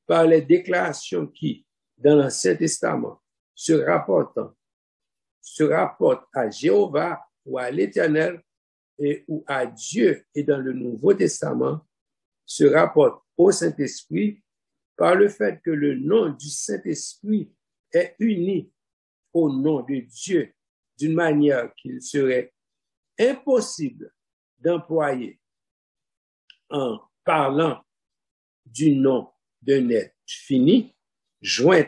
par les déclarations qui, dans l'Ancien Testament, se rapportent à Jéhovah ou à l'Éternel et ou à Dieu, et dans le Nouveau Testament, se rapportent au Saint-Esprit par le fait que le nom du Saint-Esprit est uni au nom de Dieu d'une manière qu'il serait impossible d'employer en parlant du nom d'un être fini, joint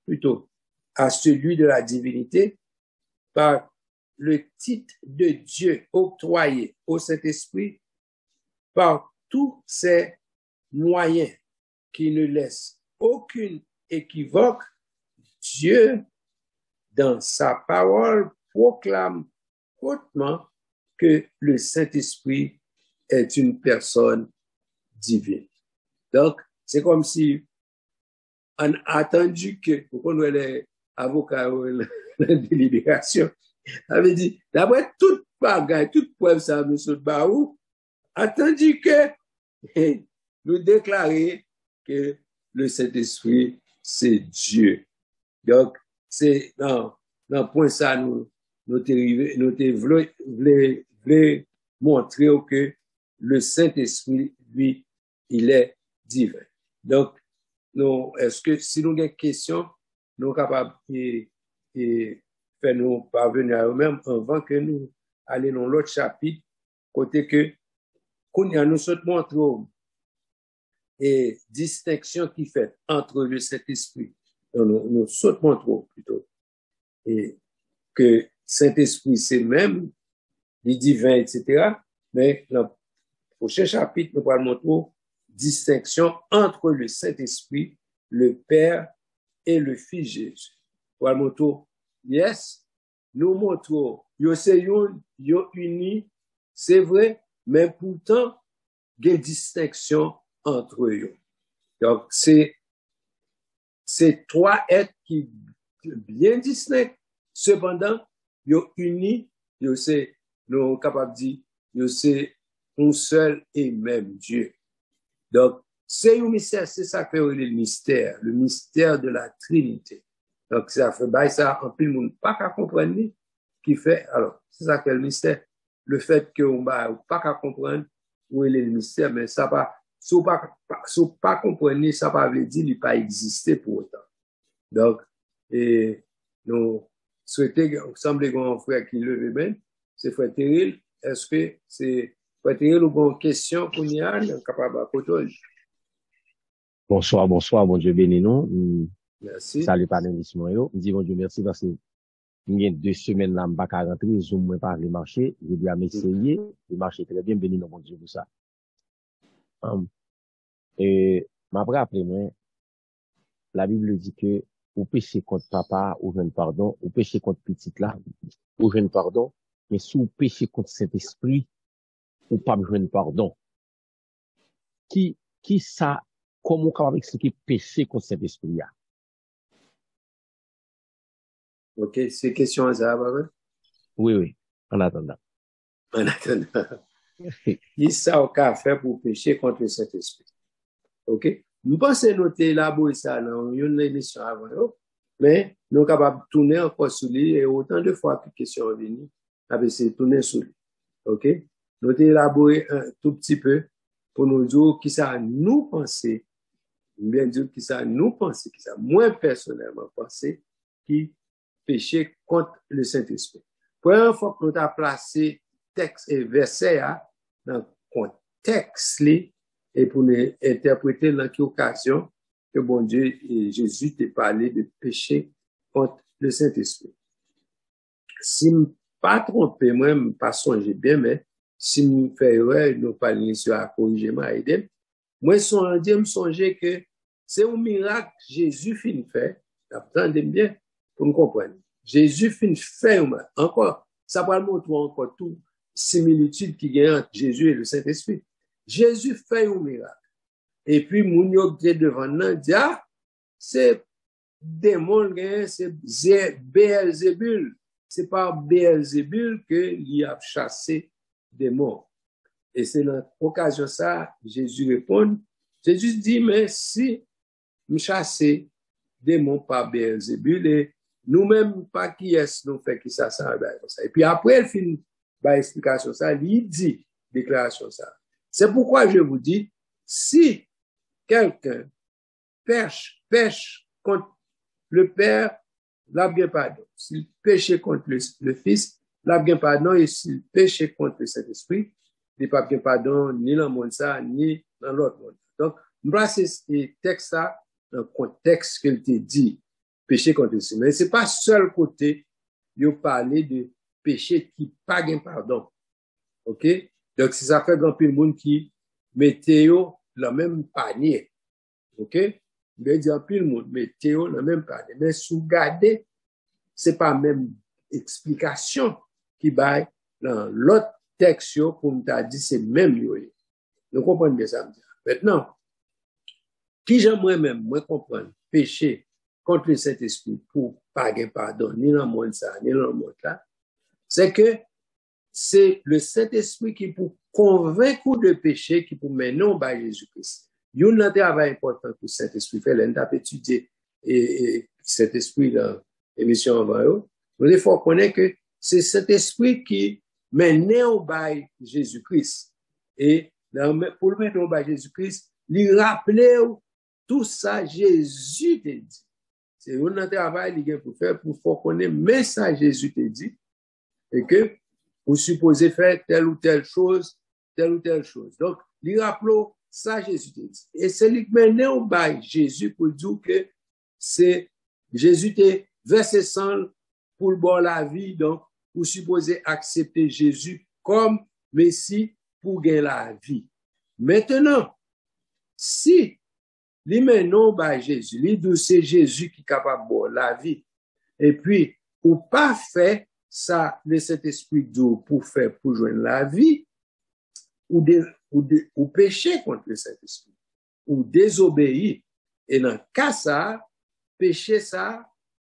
plutôt à celui de la divinité par le titre de Dieu octroyé au Saint-Esprit par tous ces moyens qui ne laissent aucune équivoque. Dieu, dans sa parole, proclame hautement que le Saint-Esprit est une personne divine. Donc, c'est comme si on a attendu que, pour qu'on ait les avocats ou la délibération, avait dit, d'après toute bagaille, toute preuve, ça, M. Barou, attendu que nous déclarer que le Saint-Esprit, c'est Dieu. Donc, c'est dans point ça, nous voulons montrer que le Saint-Esprit, lui, il est divin. Donc, est-ce que si nous avons des questions, nous sommes capables de faire nous parvenir à eux-mêmes avant que nous allions dans l'autre chapitre, côté que, nous sommes montrés et distinction qui fait entre le Saint-Esprit, nous sautons trop plutôt, et que Saint-Esprit c'est même le divin, etc. Mais dans le prochain chapitre, nous allons montrer distinction entre le Saint-Esprit, le Père et le Fils Jésus. Nous allons montrer, yes, nous montrons, yo unis, c'est vrai, mais pourtant, il y a une distinction entre eux. Donc, c'est trois êtres qui bien distincts. Cependant, yo uni, yo c'est, nous capable de dire, yo c'est un seul et même Dieu. Donc, c'est un mystère, c'est ça que le mystère de la Trinité. Donc, ça fait, bah, ça, en plus, le monde pas qu'à comprendre, qui fait, alors, c'est ça que le mystère. Le fait qu'on va pas qu'à comprendre où est le mystère, mais ça pas, si on pas comprendre, ça pas veut dire qu'il pas exister pour autant. Donc, et nous souhaitons, semble qu'on frère qui leve bien, c'est frère Teril. Est-ce que c'est frère Teril ou bonne question pour nous, capable à côté? Bonsoir, bon Dieu béni nous. Merci. Salut panélisme yo. Dis bon Dieu merci parce que il y a 2 semaines là, m'pas qu'à rentrer, zoom moi pas le marché, je dois m'essayer, le marché très bien, béni nous bon Dieu pour ça. Et m'a rappelé moi, la Bible dit que ou péché contre papa, ou jeune pardon, ou péché contre petite là, ou jeune pardon, mais si ou péché contre Saint-Esprit, ou pas jeune pardon. Qui ça, comment on va expliquer péché contre Saint-Esprit là? Ok, c'est question à ça, Oui, en attendant. En attendant. Qui ça au cas fait pour pécher contre le Saint-Esprit? Ok? Nous pensons noter élaborer ça dans une émission avant, mais nous sommes capables de tourner encore sur lui et autant de fois que question est venue, avec ces tourner sur lui. Ok? Nous élaborer un tout petit peu pour nous dire qui ça nous penser, bien dire qui ça nous penser, qui ça moins personnellement penser, qui péché contre le Saint-Esprit. Première fois que nous avons placé texte et verset dans le contexte et pour nous interpréter dans quelle occasion que bon Dieu et Jésus t'a parlé de péché contre le Saint-Esprit. Si je ne pas trompé, moi, je ne pas songer bien, mais si je me fais erreur, nous parlons sur la corriger ma idée. Moi, je me songe que c'est un miracle que Jésus finit fait. Attendez bien pour me comprendre. Jésus finit fait encore. Ça va montrer encore tout similitude qui gagne entre Jésus et le Saint-Esprit. Jésus fait un miracle. Et puis, moun yo devant nous dit, ah, c'est démon, c'est Beelzébul. C'est par Beelzébul que il a chassé démon. Et c'est dans l'occasion ça, Jésus répond. Jésus dit, mais si nous chassons démon par Beelzébul et nous-mêmes, pas qui est-ce nous fait qui ça, ça. Et puis après, il finit par explication ça, il dit, déclaration ça. C'est pourquoi je vous dis, si quelqu'un pêche contre le Père, l'a bien pardon. S'il pêche contre le Fils, l'a bien pardon. Et s'il pêche contre le Saint-Esprit, il n'y a pas bien pardon ni dans le monde ça, ni dans l'autre monde. Donc, nous plaçons ce texte-là dans le contexte qu'il te dit, péché contre le Saint-Esprit. Mais ce n'est pas seul côté, il parler de péché qui pas bien pardon. OK? Donc, c'est ça fait grand peu de monde qui mettait le même panier. OK? Mais dire plus le monde mettait le même panier. Mais sous garder, c'est pas même explication qui baille dans l'autre texte pour nous dire c'est même yoye. Nous comprenons bien ça. Maintenant, qui j'aimerais même, moi comprendre, péché contre le Saint-Esprit pour pas gagner pardon, ni dans le monde ça, ni dans le monde là, c'est que c'est le Saint-Esprit qui pour convaincre de péché, qui pour mener au bas Jésus-Christ. Il y a un travail important pour le Saint-Esprit fait, l'un d'ap étudier et Saint-Esprit dans l'émission avant eux. Il faut connaître que c'est Saint-Esprit qui mène au bas Jésus-Christ. Et pour le mettre au bas Jésus-Christ, lui rappeler tout ça Jésus t'a dit. C'est un travail qu'il faut faire pour connaître mais ça Jésus t'a dit et que vous supposez faire telle ou telle chose. Donc, lui rappelle ça Jésus t'a dit. Et c'est lui qui mène au bas Jésus pour dire que c'est Jésus t'a versé sang pour le bon la vie. Donc, vous supposez accepter Jésus comme Messie pour gagner la vie. Maintenant, si lui mène au bas Jésus, lui dit c'est Jésus qui est capable de bon la vie. Et puis, ou pas faire ça, le Saint-Esprit dit pour faire, pour joindre la vie, ou pécher contre le Saint-Esprit, ou désobéir. Et dans le cas ça, pécher ça,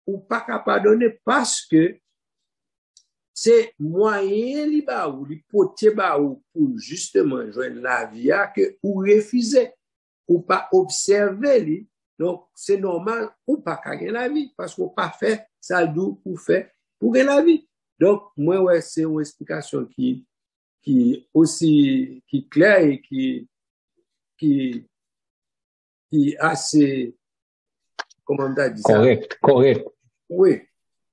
ou pas capable de donner parce que c'est moyen li ba ou li pote ba ou pour justement joindre la vie que ou refuser ou pas observer li. Donc c'est normal ou pas gagner la vie parce qu'on pas fait ça d'où pour faire pour gagner la vie. Donc moi ouais c'est une explication qui aussi qui claire et qui assez comment on dit ça correct. Oui,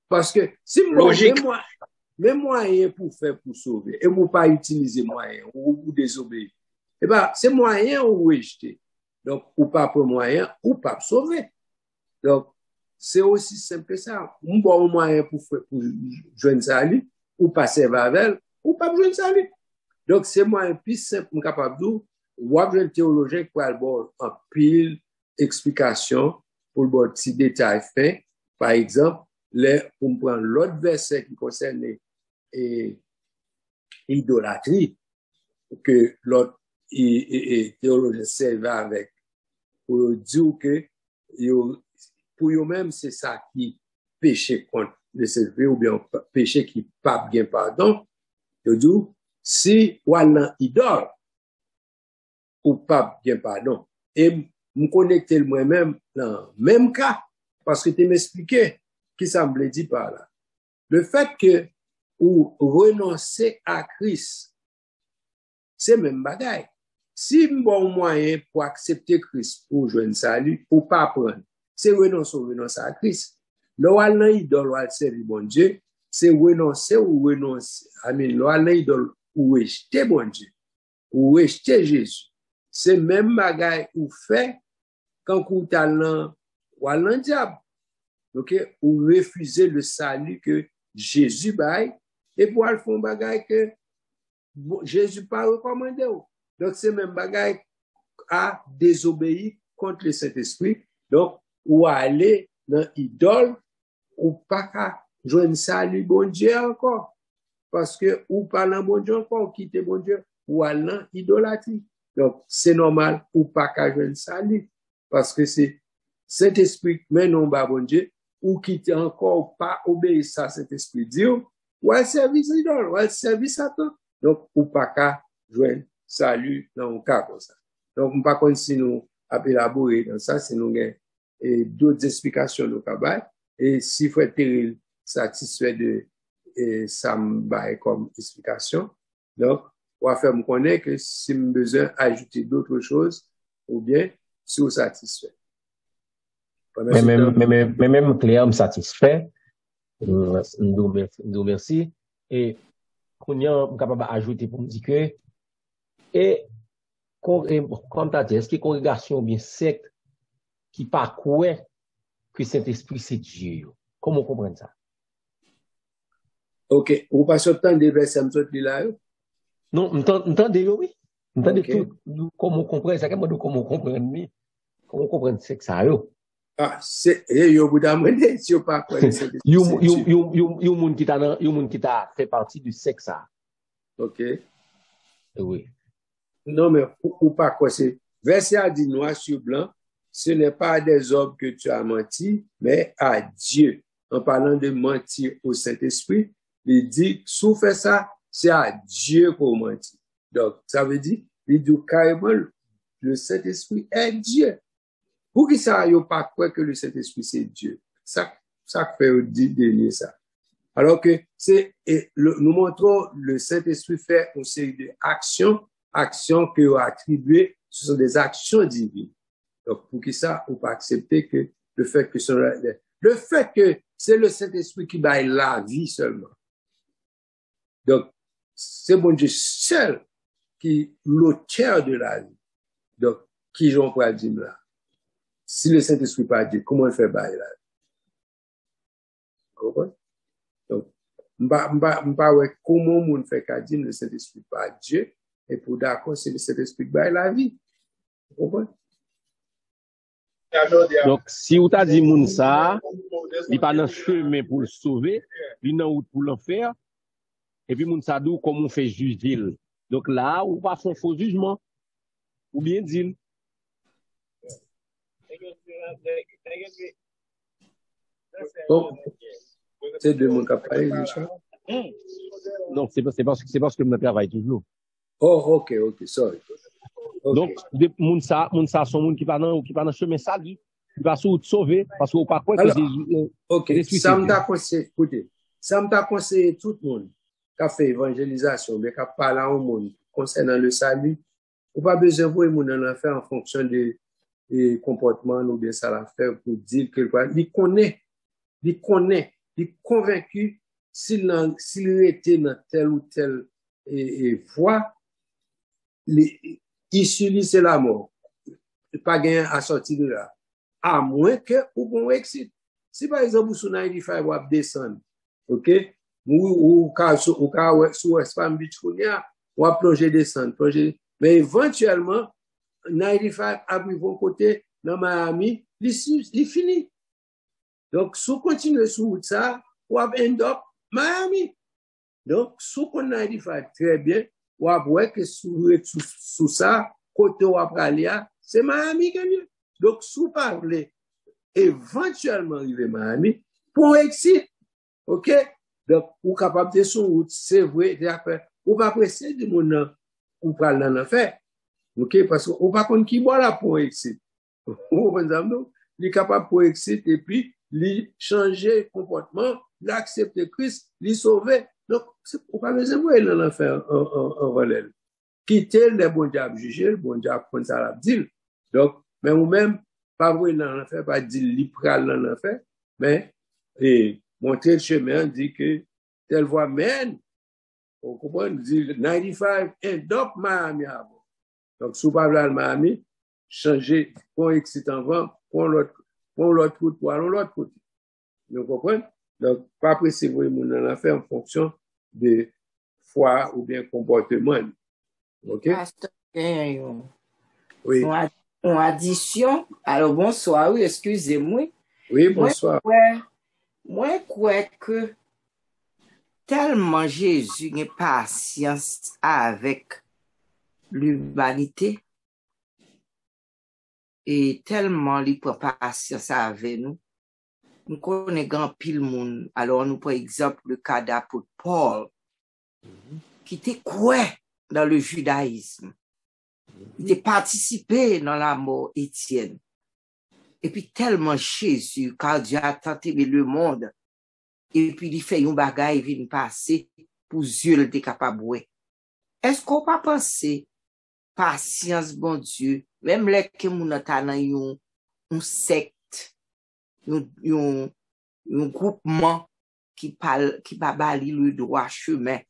parce que si Logique. même moyen pour faire pour sauver et vous pas utiliser moyen ou désobéir, eh ben c'est moyen ou rejeter. Donc ou pas pour moyen ou pas sauver. Donc c'est aussi simple que ça. Un bon moyen pour joindre salut ou pas servir avec ou pas joindre salut. Donc c'est moyen plus simple capable de ou un théologien qui va avoir en pile explication pour le bon petit détail fin. Par exemple, pour prendre l'autre verset qui concerne l'idolâtrie, que l'autre théologien servait avec, pour dire que pour eux-mêmes, c'est ça qui péché contre le Saint-Esprit ou bien péché qui pas bien pardon. Je dis, si ou un idole ou pas bien pardon, et me connecter moi-même dans le même cas, parce que tu m'expliquais qui ça me dit par là. Le fait que ou renoncer à Christ, c'est même bagaille. Si bon moyen pour accepter Christ, pour joindre salut, pour pas prendre, c'est renoncer à Christ. L'oral nan idole ou servir bon Dieu, c'est renoncer ou renoncer. Amen. L'oral nan idole ou rejeter bon Dieu, ou rejeter Jésus. C'est même bagaille ou fait quand vous talent ou allant diable. OK, ou refuser le salut que Jésus baille et pour le fond bagaille que Jésus pas recommandé. Donc c'est même bagaille à désobéir contre le Saint-Esprit. Donc ou aller dans idole ou pas qu'à joindre salut bon Dieu encore parce que ou parlant bon Dieu encore quitter bon Dieu ou allant idolâtrie. Donc c'est normal ou pas qu'à joindre salut parce que c'est Saint-Esprit mais non pas bon Dieu ou quitter encore pas obéir à Saint-Esprit Dieu ou à service idole ou à service Satan. Donc ou pas qu'à joindre salut dans un cas comme ça. Donc on pas comme si nous à élaborer dans ça c'est nous et d'autres explications de travail et si frère Terrell satisfait de ça me comme explication donc on va faire me connaître que si me besoin ajouter d'autres choses ou bien si vous satisfait mais même clair me satisfait nous merci et qu'on y a capable ajouter pour me dire que et comme tu as dit est-ce que congrégation bien secte qui parcourt que Saint-Esprit c'est Dieu. Comment comprendre ça? OK. Vous passez le temps des versets là? Non, m'entendez oui. M'entendez tout comment comprendre ça comment comprendre comment comprendre c'est que ça yo. Ah, c'est yo vous demandez si vous pas quoi yo moun qui t'a fait partie du sexe ça. OK. Oui. Non mais ou pas quoi c'est verset a dit noir sur blanc. Ce n'est pas à des hommes que tu as menti, mais à Dieu. En parlant de mentir au Saint-Esprit, il dit, sous fait ça, c'est à Dieu qu'on mentit. Donc, ça veut dire, il dit carrément, le Saint-Esprit est Dieu. Pour qui ça, il n'y a pas quoi que le Saint-Esprit c'est Dieu. Ça fait dire ça. Alors que nous montrons le Saint-Esprit fait une série d'actions que vous attribuez, ce sont des actions divines. Donc, pour qui ça, on peut accepter que le fait que c'est le Saint-Esprit qui baille la vie seulement. Donc, c'est bon Dieu seul qui l'auteur de la vie. Donc, qui j'en pourrais dire là? Si le Saint-Esprit pas Dieu, comment il fait bailler la vie? Vous comprenez? Donc, m'pa ouais, comment on fait qu'à dire le Saint-Esprit pas Dieu, et pour d'accord, c'est le Saint-Esprit qui baille la vie. Vous comprenez? Donc, si vous t'as dit moun ça, il pas dans chemin pour le sauver, il dans route pour l'enfer, et puis moun ça dou comment on fait juger. Donc là, ou pas faire faux jugement, ou bien dire. Bon, c'est de mon cas parler, Richard. Non, c'est parce que je travaille toujours. Oh, ok, sorry. Okay. Donc, moun sa son moun qui pas dans chemin sali, qui va sauver parce qu'on pas quoi que Jésus. OK, ça m'a conseillé, écoutez, ça m'a conseillé tout le monde qui a fait évangélisation, mais qui a parlé au monde concernant le salut. On pas besoin de voir moun en enfer en fonction des comportements ou bien ça l'a fait pour dire que quoi, il connaît, il est convaincu s'il était dans telle ou telle voie, issue c'est la mort. Pas gagner à sortir de là. À moins que ou bon exit. Si par exemple sur 95 ou descendre, OK? Ou sur West Palm Beach ou à plonger descendre, mais éventuellement 95 arrive bon côté dans Miami, il finit. Donc si on continue sur ça, ou à end up Miami. Donc sous qu'on 95 très bien, ou à voir que sous ça côté ou après aller, c'est Miami qui est mieux. Donc, si vous parlez éventuellement arriver à Miami, pour exit, OK? Donc, vous êtes capable de son route, c'est vrai, vous pas pressé de mon nom, vous parlez dans l'affaire, OK? Parce que vous pas contre qui boit là pour exit. Vous comprenez? Il est capable pour exit et puis, il changer comportement, l'accepter Christ, il sauver. Donc, vous pas besoin de voir dans l'affaire en relève. Quitter les bons diables juger, le bon diable prendre ça la dire. Donc, mais ou même, pas voir dans l'enfer, pas dire l'ipral dans l'enfer, mais, montrer le chemin, dit que, telle voie mène, on comprend, dit 95, end up Miami avant. Donc, sous pas le Miami, changer, pour excitant avant, pour l'autre route, pour aller l'autre côté. Vous comprenez? Donc, pas préciser mon dans l'enfer en fonction de foi ou bien comportement. OK? Oui. En addition, alors bonsoir, oui, excusez-moi. Oui, bonsoir. Moi, crois que tellement Jésus a patience avec l'humanité et tellement il prend patience avec nous. Nous connaissons grand pile monde. Alors, nous, par exemple, le cas d'apôtre Paul, qui était quoi dans le judaïsme. Il a participé dans la mort Étienne. Et puis tellement Jésus, car Dieu a tant aimé le monde, et puis il fait un bagage, il vient passer pour Dieu le capable. Est-ce qu'on peut penser patience, bon Dieu, même les que nous avons un secte, un groupement qui va balayer le droit chemin,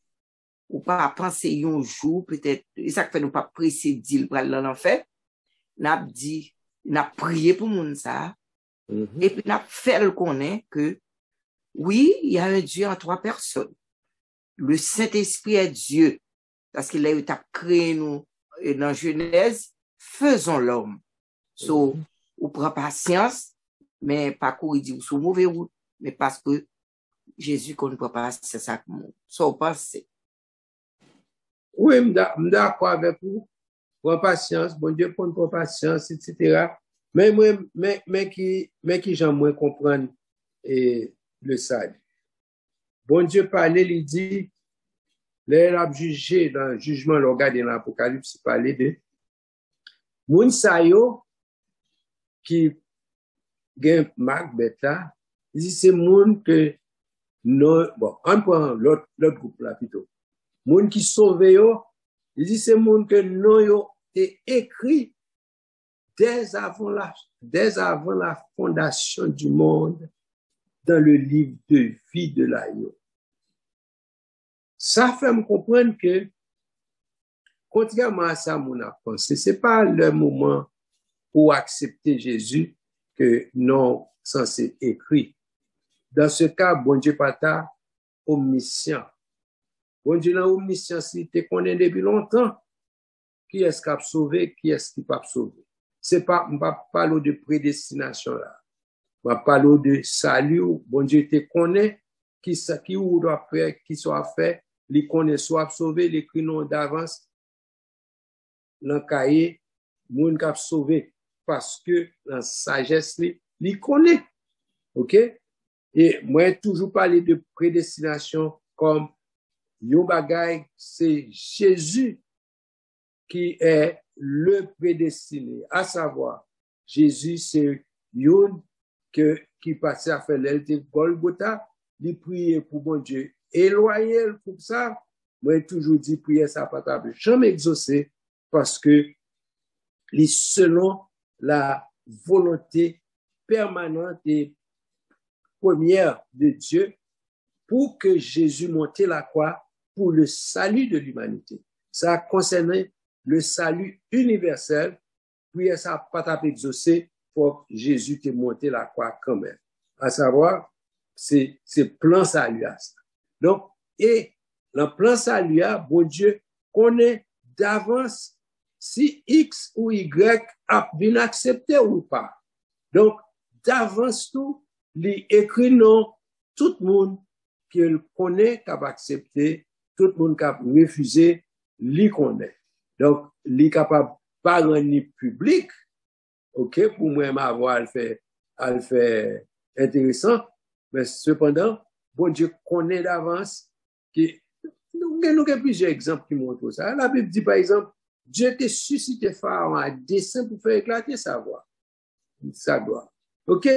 ou pas penser un jour, peut-être, et ça fait nous pas presser d'il pour aller dans l'enfer, n'a dit, n'a prié pour moun ça, et puis n'a fait le connaître que, oui, il y a un Dieu en trois personnes. Le Saint-Esprit est Dieu, parce qu'il a créé nous, et dans Genèse, faisons l'homme. So, ou prend patience, mais pas qu'on dit, ou sous mauvais route, mais parce que Jésus qu'on ne peut pas, c'est ça que nous, so, pensez. Oui, je suis d'accord avec vous. Prends patience, bon Dieu, prends patience, etc. Mais qui j'aime moins comprendre le salut. Bon Dieu parlait, il dit, il a jugé dans le jugement, le regard de l'Apocalypse, il parlait de moun sa yo qui gen Macbeth là, il dit c'est moun que non, bon, on prend l'autre groupe là plutôt. Moun qui sauve yo, il dit c'est moun que non yo est écrit dès avant la fondation du monde dans le livre de vie de l'agneau. Ça fait me comprendre que contrairement à ça mon a pensé, c'est pas le moment pour accepter Jésus que non censé écrit. Dans ce cas, bon Dieu pas omniscient. Bon Dieu là omniscient, si te connaît depuis longtemps, qui est-ce qui a sauvé, qui est-ce qui pas sauvé. C'est pas, on va parler de prédestination là. On va parler de salut, bon Dieu te connaît, qui ou doit faire, qui soit fait, les connaît soit sauvé, les cris non d'avance, l'encaillé, moun k'ap sauvé, parce que la sagesse li connaît. OK? Et moi, toujours parler de prédestination comme yon bagay, c'est Jésus qui est le prédestiné, à savoir, Jésus, c'est yon qui passait à faire l'élite Golgotha, il priait pour bon Dieu, éloigné pour ça, moi, toujours dit, prier ça pas table, jamais exaucé, parce que, les selon la volonté permanente et première de Dieu, pour que Jésus monte la croix pour le salut de l'humanité. Ça concernait le salut universel, prier ça pas table exaucé, pour que Jésus te monte la croix quand même. À savoir, c'est plan salut. Donc, et le plan salut, bon Dieu connaît d'avance si X ou Y a bien accepté ou pas. Donc, d'avance tout, il écrit non, tout le monde qui le connaît, qui a accepté, tout le monde qui a refusé, il connaît. Donc, il est capable de parler public, ok, pour moi, ma voix, elle fait intéressant, mais cependant, bon Dieu connaît d'avance que nous avons plusieurs exemples qui montrent ça. La Bible dit par exemple, Dieu t'a suscité Pharaon à dessein pour faire éclater sa voix. Sa gloire. Ok?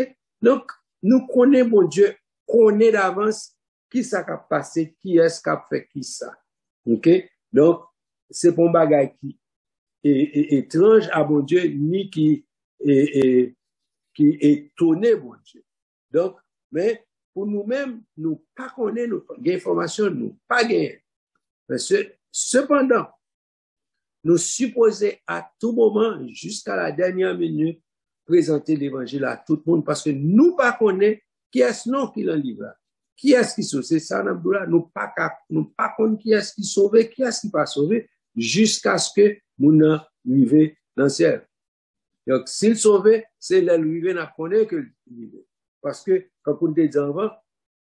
Donc, nous connaissons bon Dieu, connaît d'avance qui ça a passé, qui est-ce qui a fait qui ça. Ok? Donc, c'est pour un bagage qui est étrange à bon Dieu, ni qui est étonné bon Dieu. Donc, mais pour nous-mêmes, nous pas connaissons l'information, nous pas gagner. Cependant, nous supposons à tout moment, jusqu'à la dernière minute, présenter l'évangile à tout le monde parce que nous pas connaissons qui est-ce non qui l'en livre. Qui est-ce qui sauve? C'est ça, nous pas connaissons qui est-ce qui sauve, qui est-ce qui pas sauvé, jusqu'à ce que nous arrivions dans le ciel. Donc, s'il sauve, c'est l'arrivée n'a connaît que l'arrivée. Parce que, quand on dit avant,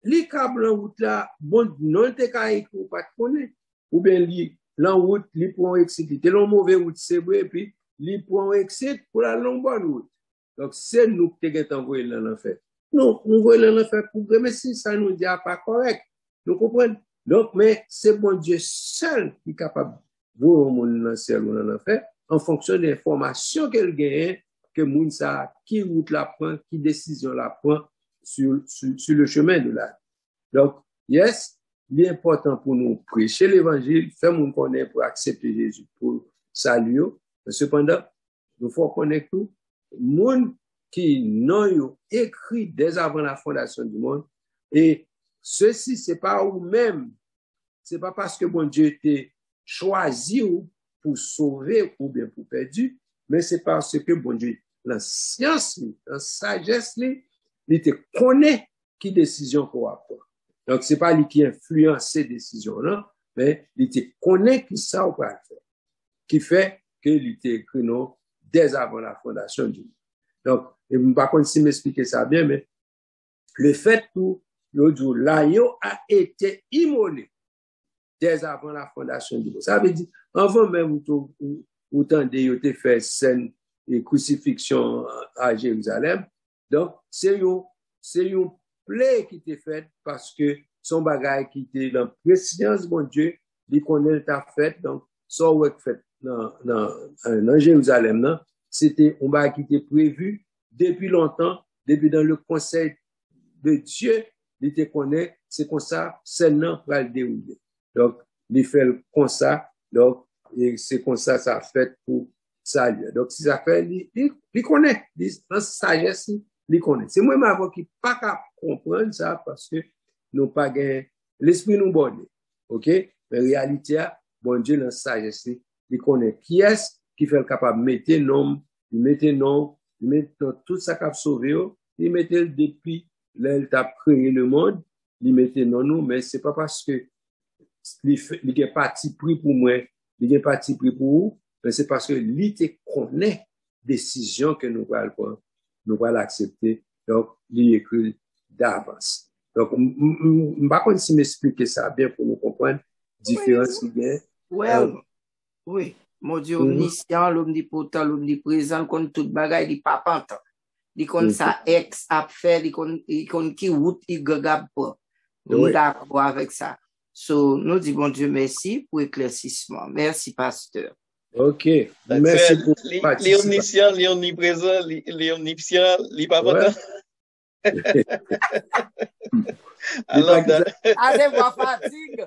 les câbles en route là, bon, non, t'es caïque ou pas connaître. Ou bien, l'en route, les points excités. T'es l'en mauvais route, c'est vrai, puis, les points excités pour la longue bonne route. Donc, c'est nous qui t'es envoyé dans l'enfer. Non, on voit dans l'enfer pour mais si ça nous dit pas correct. Nous comprenons? Donc, mais c'est bon Dieu seul qui est capable de voir au monde dans le ciel ou dans l'enfer, en fonction des informations qu'elle gagne, que moun sa, qui route la prend, qui décision la prend sur le chemin de la vie. Donc, yes, il est important pour nous prêcher l'évangile, faire moun connaître pour accepter Jésus, pour saluer. Mais cependant, nous faut connaître tout. Moun qui n'ont écrit dès avant la fondation du monde, et ceci, c'est pas vous-même, c'est pas parce que bon Dieu t'a choisi ou pour sauver ou bien pour perdu, mais c'est parce que bon Dieu, la science, la sagesse, il te connaît qui décision qu'on va prendre. Donc, c'est pas lui qui influence ces décisions-là, mais il te connaît qui ça ou pas faire. Qui fait que il t'a écrit non dès avant la fondation du monde. Donc, et par contre, si m'expliquer ça bien, mais le fait que l'agneau a été immolé dès avant la fondation du monde. Ça veut dire, avant même où tendez, vous avez fait scène et crucifixion à Jérusalem. Donc, c'est une plaie qui était faite parce que son bagage qui était dans la préscience, mon Dieu, il connaît ta fête. Donc, ça a été fait dans Jérusalem, non? C'était un bagage qui était prévu depuis longtemps, depuis dans le conseil de Dieu, il te connaît, c'est comme ça, c'est non pour le dérouler. Donc, il fait comme ça, donc, et c'est comme ça, ça fait pour saluer. Donc, si ça fait, il connaît, dans sagesse, il connaît. C'est moi, ma voix qui pas qu'à comprendre ça parce que nous pas gagné, l'esprit nous bonne. OK? Mais en réalité, bon Dieu, dans sagesse, il connaît qui est-ce qui fait le capable de mettre nom, il mettait nom, il mettait tout ça qui a sauvé, il mettait depuis, là, il a créé le monde, il mettait non, nous, mais c'est pas parce que il est parti pris pour moi, il est parti pris pour vous, mais c'est parce que il te connaît décision que nous allons prendre, nous allons l'accepter, donc, il écrit d'avance. Donc, je ne sais pas si m'expliquer ça bien pour nous comprendre, différence qu'il y a. Oui. Mon Dieu, omniscient, l'omnipotent, l'omniprésent, il connaît tout bagage, il pas pantant. Il connaît ça ex, a fait, il connaît qui route, il gagab pas. Nous d'accord avec ça. So, nous disons, bon Dieu, merci pour l'éclaircissement. Merci, pasteur. OK. Merci pour Les participer. omniscients, les omniprésents, les omniscients, les papotants. Alors, c'est ma fatigue.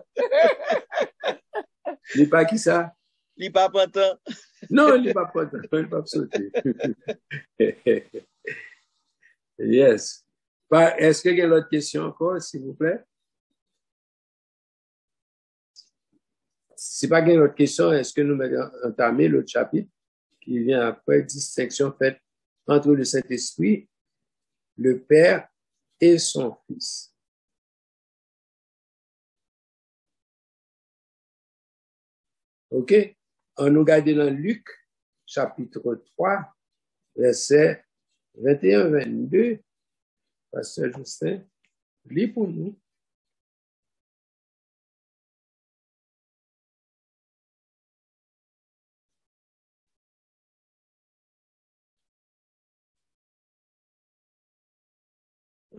Les pas qui ça? Les papotants. Non, les papotants. Les pas sauter. Yes. Est-ce qu'il y a d'autres questions encore, s'il vous plaît? Si pas qu'il y a d'autres questions, est-ce que nous allons entamer l'autre chapitre qui vient après, distinction faite entre le Saint-Esprit, le Père et son Fils. OK? On nous regarde dans Luc, chapitre 3, versets 21-22. Pasteur Justin, lis pour nous.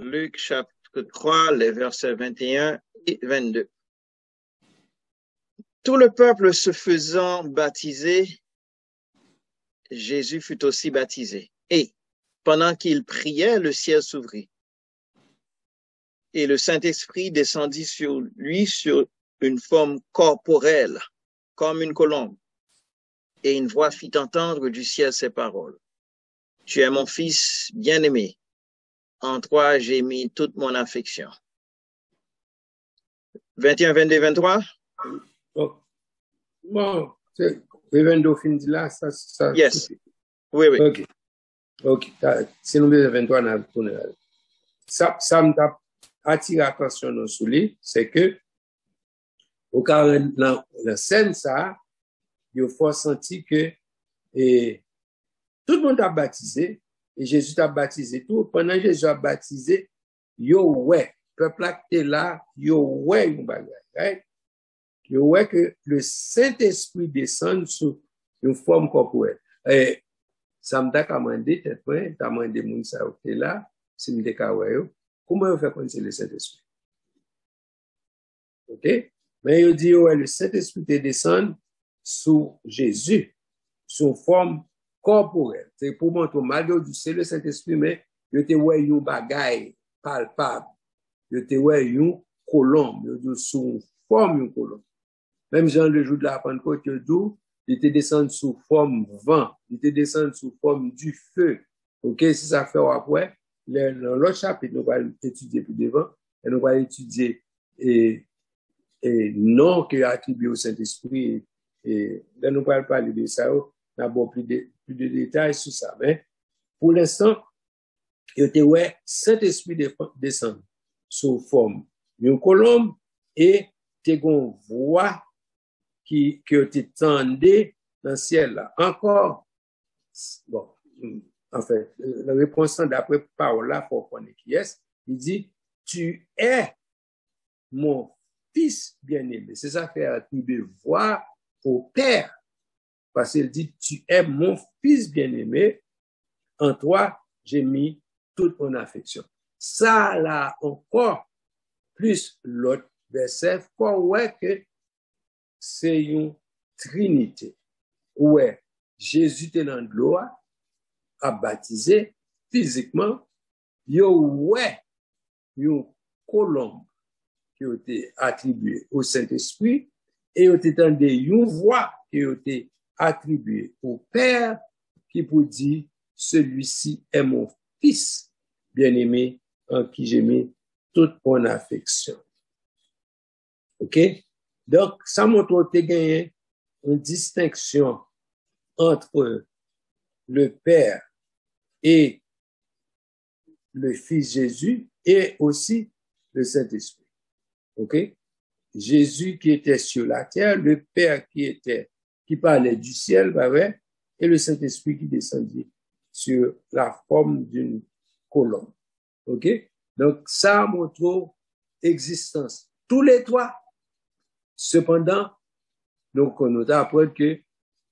Luc chapitre 3, les versets 21 et 22. Tout le peuple se faisant baptiser, Jésus fut aussi baptisé. Et pendant qu'il priait, le ciel s'ouvrit. Et le Saint-Esprit descendit sur lui sur une forme corporelle, comme une colombe. Et une voix fit entendre du ciel ces paroles. Tu es mon fils bien-aimé. En toi, j'ai mis toute mon affection. 21, 22, 23. Oh. Bon, c'est 22 fin là, ça. Yes. Oui, oui. OK. OK. Si nous 23, on a tourné. Ça m'a attiré l'attention sur lui, c'est que, au cas dans la scène, ça, il faut sentir que tout le monde a baptisé, et Jésus a baptisé tout. Pendant que Jésus a baptisé, peuple qui est là, une bagaille, right? Que le Saint-Esprit descend sous une forme corporelle. Et ça m'a demandé, peut-être, t'as demandé moun sa ou t'es là, si m'te kawayo, comment on fait connaître le Saint-Esprit? OK? Mais il dit, le Saint-Esprit te descend sous Jésus, sous forme corporelle. C'est pour montrer, malgré que c'est le Saint-Esprit, mais il te ouais une bagaille palpable. Il te ouais une colombe, il sous forme une colombe. Même Jean le jour de la Pentecôte, il te descend sous forme vent, il te descend sous forme du feu. OK, si ça fait après, dans l'autre chapitre, nous allons étudier plus devant, et nous allons étudier et nom qui est attribué au Saint-Esprit, et là, nous allons parler de ça, nous avons plus de détails sur ça. Mais pour l'instant, il te ouais, Saint-Esprit descend sous forme d'une colombe et te gon voix qui te tendait dans le ciel là. Encore, bon, en fait, la réponse d'après parole là, pour connaître qui est, il dit, tu es mon fils bien-aimé. C'est ça fait attribuer voix au Père. Parce qu'il dit, tu es mon fils bien-aimé, en toi, j'ai mis toute mon affection. Ça, là, encore, plus l'autre verset, quoi, ouais, que c'est une trinité. Ouais, Jésus est dans l'eau, a baptisé physiquement, ouais, une colombe qui a été attribuée au Saint-Esprit et il a été une voix qui a été attribuée au Père qui peut dire, celui-ci est mon fils bien-aimé en qui j'ai mis toute mon affection. OK? Donc, ça montre que il y a une distinction entre le Père et le Fils Jésus et aussi le Saint-Esprit. OK? Jésus qui était sur la terre, le Père qui parlait du ciel, et le Saint-Esprit qui descendit sur la forme d'une colombe. OK? Donc, ça montre existence. Tous les trois. Cependant, donc, on apprend que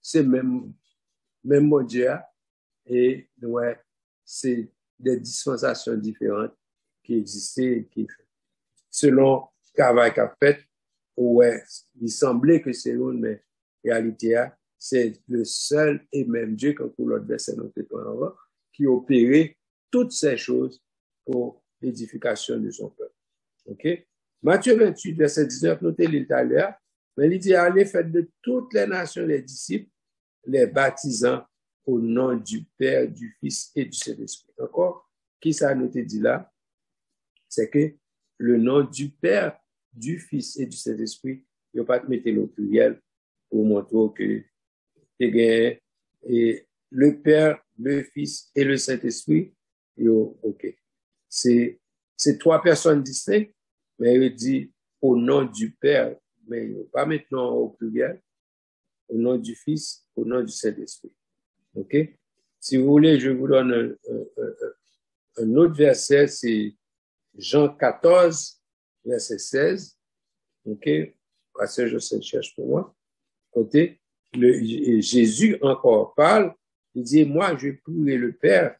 c'est même mon Dieu, et, ouais, c'est des dispensations différentes qui existaient, selon le travail qu'a fait ouais, il semblait que c'est l'un, mais réalité, c'est le seul et même Dieu, comme pour l'autre verset, qui opérait toutes ces choses pour l'édification de son peuple. OK? Matthieu 28, verset 19, notez-le tout à l'heure, mais il dit, allez, faites de toutes les nations les disciples, les baptisant au nom du Père, du Fils et du Saint-Esprit. Encore, qui ça nous dit là? C'est que le nom du Père, du Fils et du Saint-Esprit, il ne faut pas te mettre au pluriel pour montrer que et le Père, le Fils et le Saint-Esprit, OK. C'est trois personnes distinctes, mais il dit au nom du Père, mais il ne faut pas mettre au pluriel, au nom du Fils, au nom du Saint-Esprit. OK? Si vous voulez, je vous donne un autre verset, c'est Jean 14, verset 16. OK? Pasteur Joseph cherche pour moi. Côté, Jésus encore parle. Il dit, moi, je prie le Père.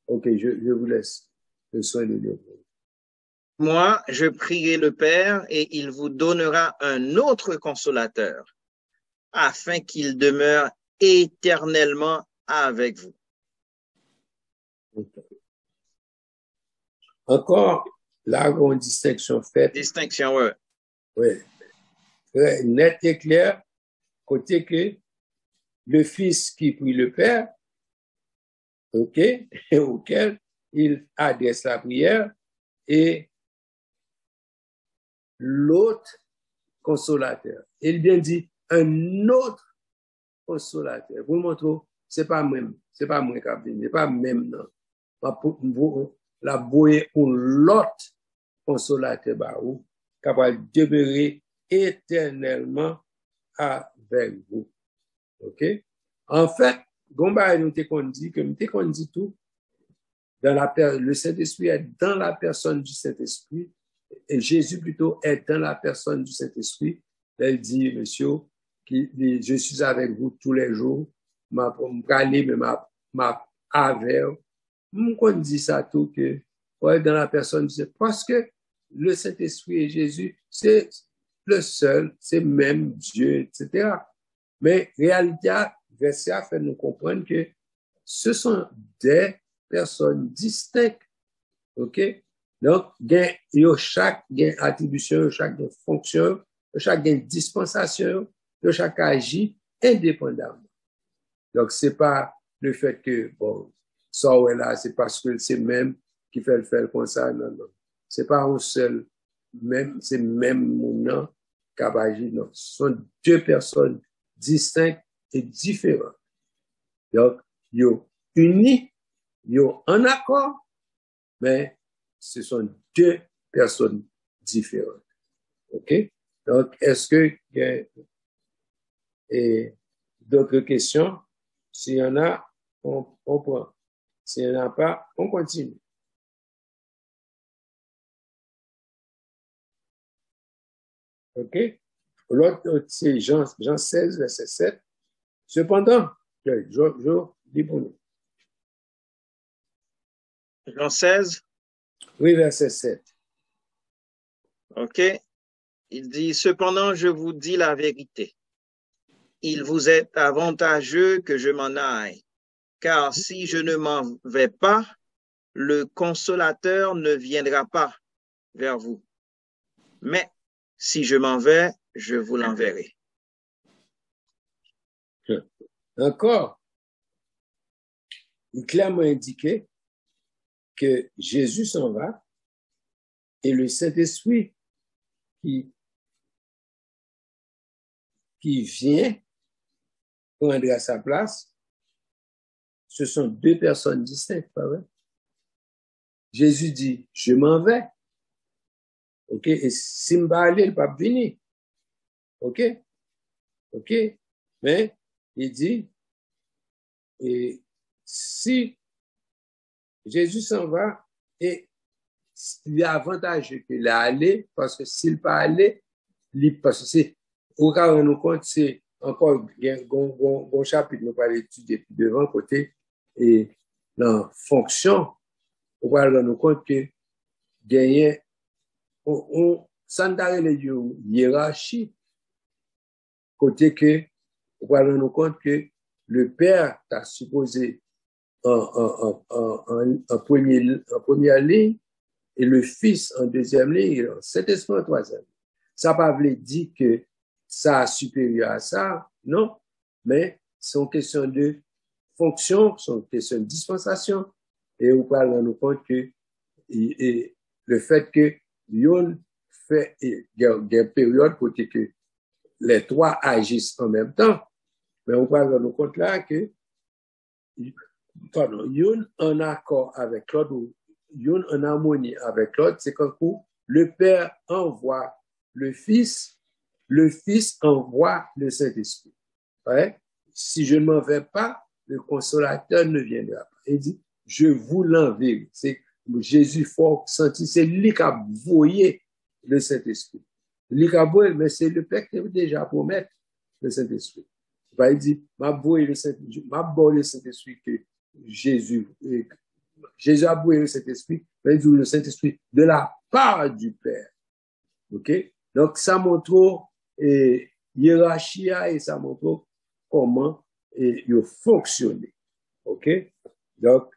OK, je vous laisse le soin de Dieu. Moi, je prierai le Père et il vous donnera un autre consolateur afin qu'il demeure éternellement avec vous. Encore, là, on distinction faite. Distinction, ouais. Oui. Très net et clair, côté que le Fils qui prie le Père, OK, auquel il adresse la prière, et l'autre consolateur. Il bien dit un autre consolateur. Vous montrez, c'est pas même, c'est pas moi qui a dit, c'est pas même non. La bouée ou l'autre consolateur bah ou capable de demeurer éternellement avec vous. OK? En fait, Gomba nous t'ai dit que nous t'ai dit tout dans le Saint-Esprit est dans la personne du Saint-Esprit et Jésus plutôt est dans la personne du Saint-Esprit. Elle dit, monsieur, je suis avec vous tous les jours, m'a avec. On dit ça tout que, ouais, dans la personne du Saint-Esprit. Parce que le Saint-Esprit et Jésus, c'est le seul, c'est même Dieu, etc. Mais réalité, verset fait nous comprendre que ce sont des personnes distinctes. OK? Donc, chaque attribution, chaque fonction, chaque dispensation, chaque agit indépendamment. Donc, c'est pas le fait que, bon, ça ou là, c'est parce que c'est même qui fait le faire comme ça, non, non. C'est pas un seul, même, c'est même mon nom qui agit, non. Ce sont deux personnes distinctes et différentes. Donc, yo unis, yo en accord, mais ce sont deux personnes différentes. OK? Donc, est-ce que il y a d'autres questions? S'il y en a, on prend. S'il n'y en a pas, on continue. OK? L'autre, c'est Jean 16, verset 7. Cependant, je dis pour nous. Jean 16. Oui, verset 7. OK. Il dit, cependant, je vous dis la vérité. Il vous est avantageux que je m'en aille, car si je ne m'en vais pas, le consolateur ne viendra pas vers vous. Mais si je m'en vais, je vous l'enverrai. Encore, il est clairement indiqué que Jésus s'en va et le Saint-Esprit qui vient prendre à sa place, ce sont deux personnes distinctes, pas vrai? Jésus dit, je m'en vais. OK? Et si je vais aller, il ne va pas venir. OK? OK? Mais, il dit, et si Jésus s'en va, et il y a avantage qu'il a allé, parce que s'il pas allé, parce que c'est, au cas où nous compte, c'est encore un chapitre, nous parlons d'étudier devant côté, et dans fonction, on va nous compte que gagner, ça nous a une hiérarchie, côté que, on va rendre compte que le père t'a supposé en première ligne et le fils en deuxième ligne et cet esprit en troisième. Ça pas veut dire que ça est supérieur à ça, non, mais c'est une question de fonction, c'est une question de dispensation et on va rendre compte que et le fait que yon fait il y a une période côté que les trois agissent en même temps, mais on va rendre compte là que pardon, yon en accord avec l'autre, yon en harmonie avec l'autre, c'est quand le Père envoie le Fils envoie le Saint-Esprit. Ouais? Si je ne m'en vais pas, le consolateur ne viendra pas. Il dit, je vous l'enverrai. C'est Jésus fort senti, c'est lui qui a voyé le Saint-Esprit. Lui qui a voyé, mais c'est le Père qui a déjà promis le Saint-Esprit. Il dit, m'a voyé le Saint-Esprit que Jésus a voyé le Saint-Esprit, mais il dit le Saint-Esprit de la part du Père. OK? Donc, ça montre hiérarchie et ça montre comment il fonctionne. OK? Donc,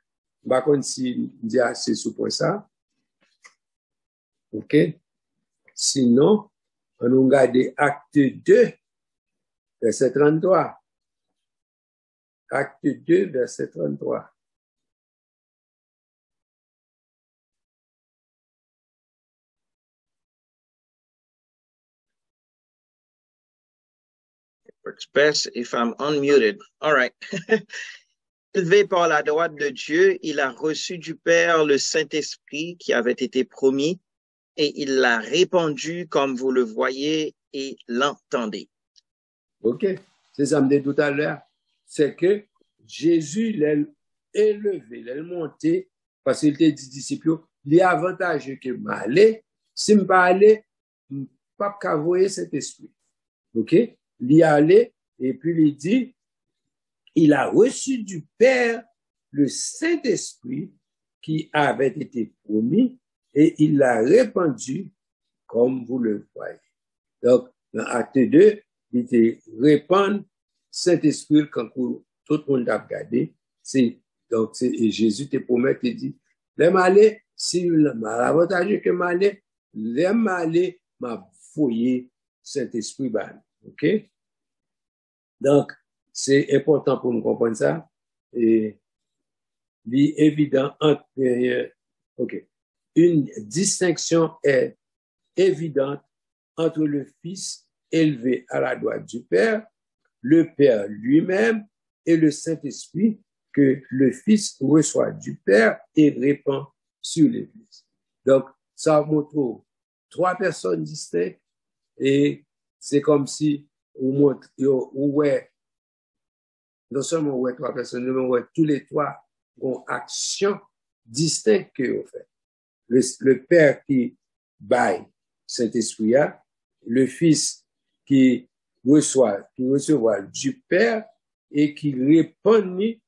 par contre, si on dit assez sur point ça, OK? Sinon, on nous regarde acte 2, verset 33. Acte 2, verset 33. Works best if I'm unmuted. All right. Élevé par la droite de Dieu, il a reçu du Père le Saint-Esprit qui avait été promis et il l'a répandu comme vous le voyez et l'entendez. OK? C'est ça que je me dis tout à l'heure. C'est que Jésus l'a élevé, l'a monté, parce qu'il était dit disciple, il est avantageux que m'aller. Si je ne pas aller, je ne peux pas voyer cet esprit. OK? Il y allé, et puis il dit, il a reçu du Père le Saint-Esprit qui avait été promis et il l'a répandu comme vous le voyez. Donc, dans acte 2, il était répandre Saint-Esprit quand tout le monde a regardé. Donc, et Jésus te promet, il dit, l'aime aller, si l'avantage que m'aller, l'aime aller, m'a fouillé Saint-Esprit ban. OK? Donc, c'est important pour nous comprendre ça. Et, évident entre, OK. Une distinction est évidente entre le Fils élevé à la droite du Père, le Père lui-même et le Saint-Esprit que le Fils reçoit du Père et répand sur l'Église. Donc, ça montre trois personnes distinctes et c'est comme si non seulement ouais trois personnes, mais ouais tous les trois ont action distincte que vous faites. Le Père qui baille Saint-Esprit, le Fils qui recevra du Père et qui répand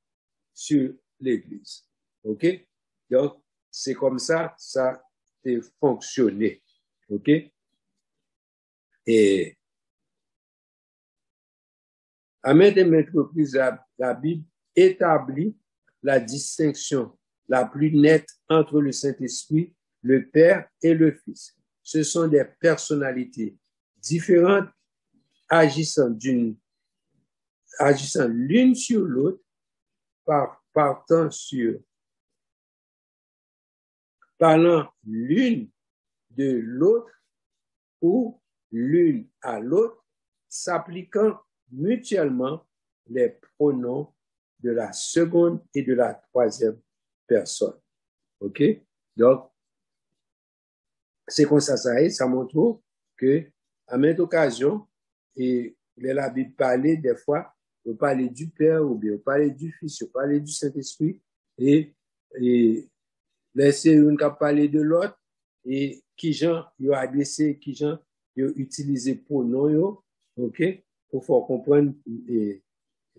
sur l'Église. OK? Donc, c'est comme ça a fonctionné. OK? Et à maintes reprises, la Bible établit la distinction la plus nette entre le Saint-Esprit, le Père et le Fils. Ce sont des personnalités différentes agissant l'une sur l'autre, parlant l'une de l'autre ou l'une à l'autre, s'appliquant mutuellement les pronoms de la seconde et de la troisième personne. OK? Donc, c'est comme ça, ça montre que, à maintes occasions, et la Bible parlait des fois, on parlait du Père, ou bien on parlait du Fils, on parlait du Saint-Esprit, et laisser une qui parler de l'autre, et qui gens, ils ont adressé, qui gens, ils ont utilisé pronom, OK? Pour faire comprendre, et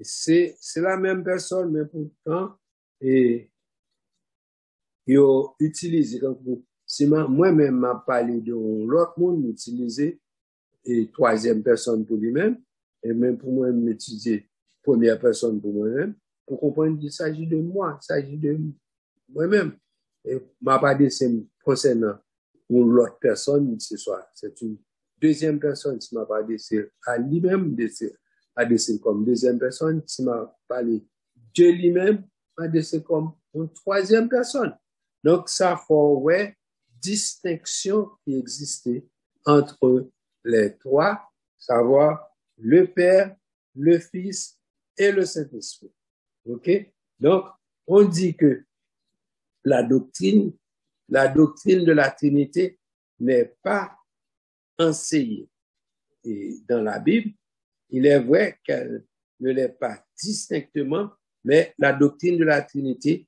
c'est la même personne, mais pourtant, et ils ont utilisé, donc, si moi-même m'a parlé de l'autre monde, m'utiliser et troisième personne pour lui-même, et même pour moi-même m'utiliser première personne pour moi-même, pour comprendre qu'il s'agit de moi, il s'agit de moi-même. Et m'a pas dit c'est concernant ou l'autre personne, c'est une deuxième personne, si m'a pas dit c'est à lui-même, à décider comme deuxième personne, si m'a parlé de lui-même, à décider comme une troisième personne. Donc, ça faut, ouais, distinction qui existait entre les trois, savoir le Père, le Fils et le Saint-Esprit. OK? Donc, on dit que la doctrine de la Trinité n'est pas enseignée. Et dans la Bible, il est vrai qu'elle ne l'est pas distinctement, mais la doctrine de la Trinité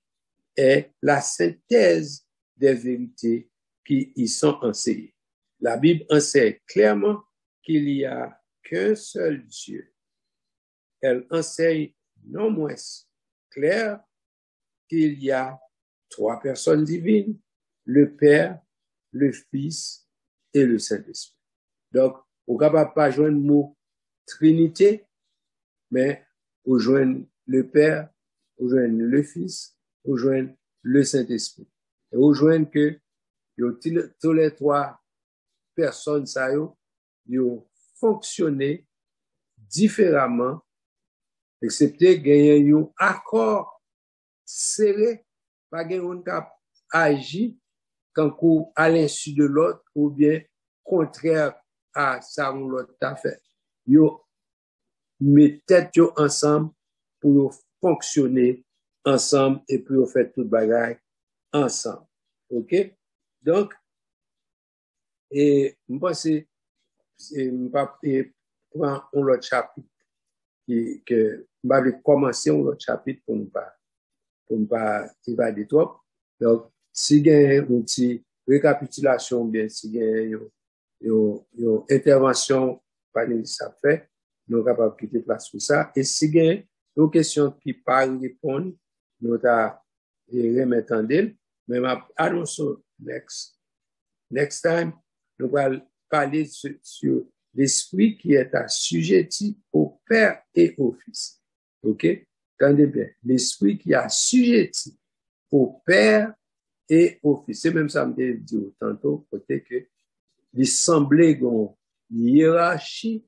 est la synthèse des vérités qui y sont enseignées. La Bible enseigne clairement qu'il n'y a qu'un seul Dieu. Elle enseigne non moins clair qu'il y a trois personnes divines, le Père, le Fils et le Saint-Esprit. Donc, on ne peut pas joindre le mot Trinité, mais on joindre le Père, on joindre le Fils, on joindre le Saint-Esprit. Et on joindre que tous les trois personnes, ça y ont fonctionné différemment, excepté gagner un accord serré, pas gagner un cap agi quand à l'insu de l'autre ou bien contraire à ça ou l'autre t'a fait. Yo met tête yo ensemble pour fonctionner ensemble et puis faire tout bagaille ensemble. OK? Donc, et je pense que je prends un autre chapitre que je vais commencer un autre chapitre pour ne pas évader trop. Donc, si il y a une petite récapitulation, bien, si il y a une intervention, pas ça fait, nous sommes capables de quitter place pour ça. Et si il y a une question qui parle répondre, nous allons remettre en d'elle. Mais annonçons next time, nous allons parler sur l'esprit qui est assujetti au Père et au Fils. OK? Attendez bien. L'esprit qui est assujetti au Père et au Fils. C'est même ça, je me dit tantôt, côté que il semblait une hiérarchie,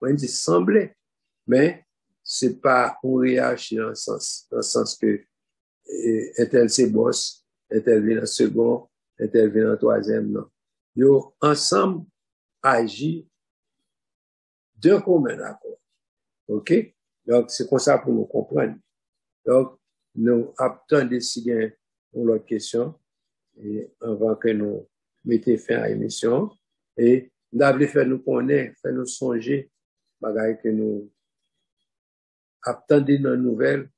on dit semblait, mais c'est pas une hiérarchie dans le sens que est-elle c'est boss, est-elle vient en second, est-elle vient en troisième, non. Yo, ensemble, agit d'un commun accord. OK? Donc, c'est comme ça pour nous comprendre. Donc, nous attendons si il y a une autre question, et avant que nous mettions fin à l'émission, et d'abord faire nous connaître, faire nous songer, bagaille que nous attendons nos nouvelles,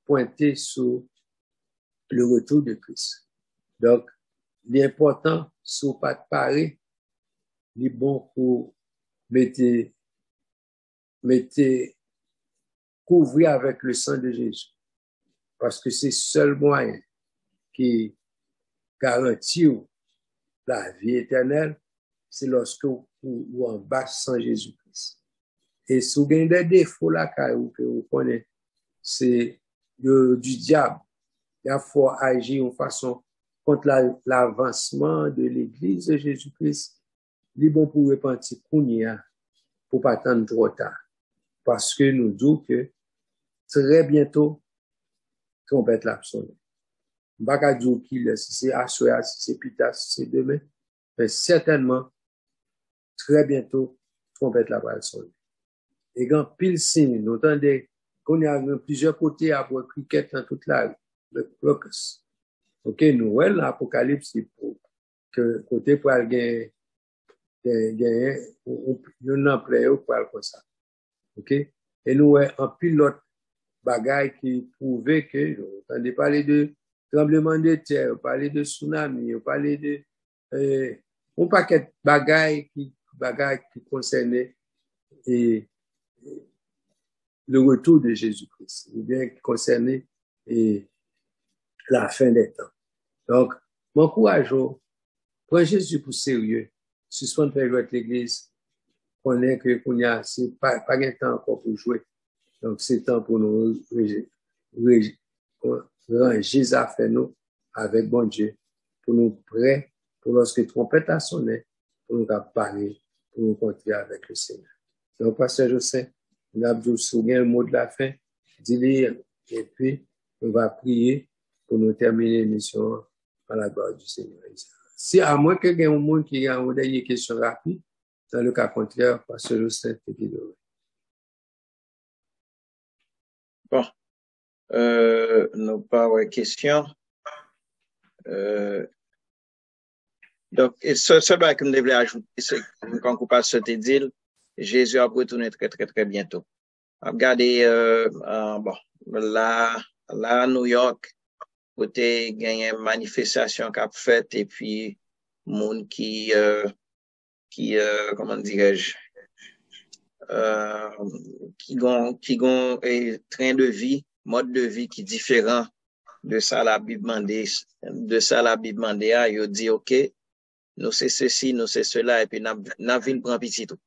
pointer sur le retour de Christ. Donc, l'important, c'est pas de parer, il est bon pour mettre couvrir avec le sang de Jésus. Parce que c'est le seul moyen qui garantit la vie éternelle, c'est lorsque vous en bas sans Jésus-Christ. Et si vous avez des défauts là, que vous connaissez, c'est du diable. Il faut agir en façon contre l'avancement de l'Église de Jésus-Christ. Il est bon pour repentir pour pas attendre trop tard. Parce que nous disons que très bientôt, trompette la sonner. On va pas dire qu'il si c'est à soir, si c'est plus tard, si c'est demain, mais certainement, très bientôt, trompette la va sonner. Et quand pile signe, nous entendons qu'on y a plusieurs côtés à voir cricket dans toute la le crocus. OK, nous, ouais, l'Apocalypse, c'est pour que côté pour aller gagner, nous employons pour aller comme ça. OK? Et nous, ouais, en pilote bagaille qui prouvait que, on entendait parler de tremblement de terre, on parlait de tsunami, on parlait de, un paquet de bagaille qui concernait et le retour de Jésus-Christ, ou bien qui concernait et la fin des temps. Donc, m'encourageons Prends Jésus pour sérieux. Suspendre faire jouer l'église. On est que qu'on y a, c'est pas de temps encore pour jouer. Donc, c'est temps pour nous ranger affaires nous avec bon Dieu, pour nous prêts, pour lorsque trompette a sonné, pour nous parler, pour nous continuer avec le Seigneur. Donc, Pasteur Joseph, nous avons souligné le mot de la fin, dis-le, et puis, on va prier pour nous terminer l'émission à la gloire du Seigneur. Si, à moins que quelqu'un au monde qui a une dernière question rapide, dans le cas contraire, Pasteur Joseph, te dit Bon, nous pas de questions. Donc, ce bail que je devais ajouter, c'est quand on passe ce deal, Jésus a retourné très, très, très bientôt. Regardez, bon, là, à New York, côté gagné une manifestation qu'a fait et puis monde qui comment dirais-je qui gon train de vie, mode de vie qui différent de ça la Bible demandé a yo dit OK, nous c'est ceci, nous c'est cela et puis n'a vinn prend petit tout.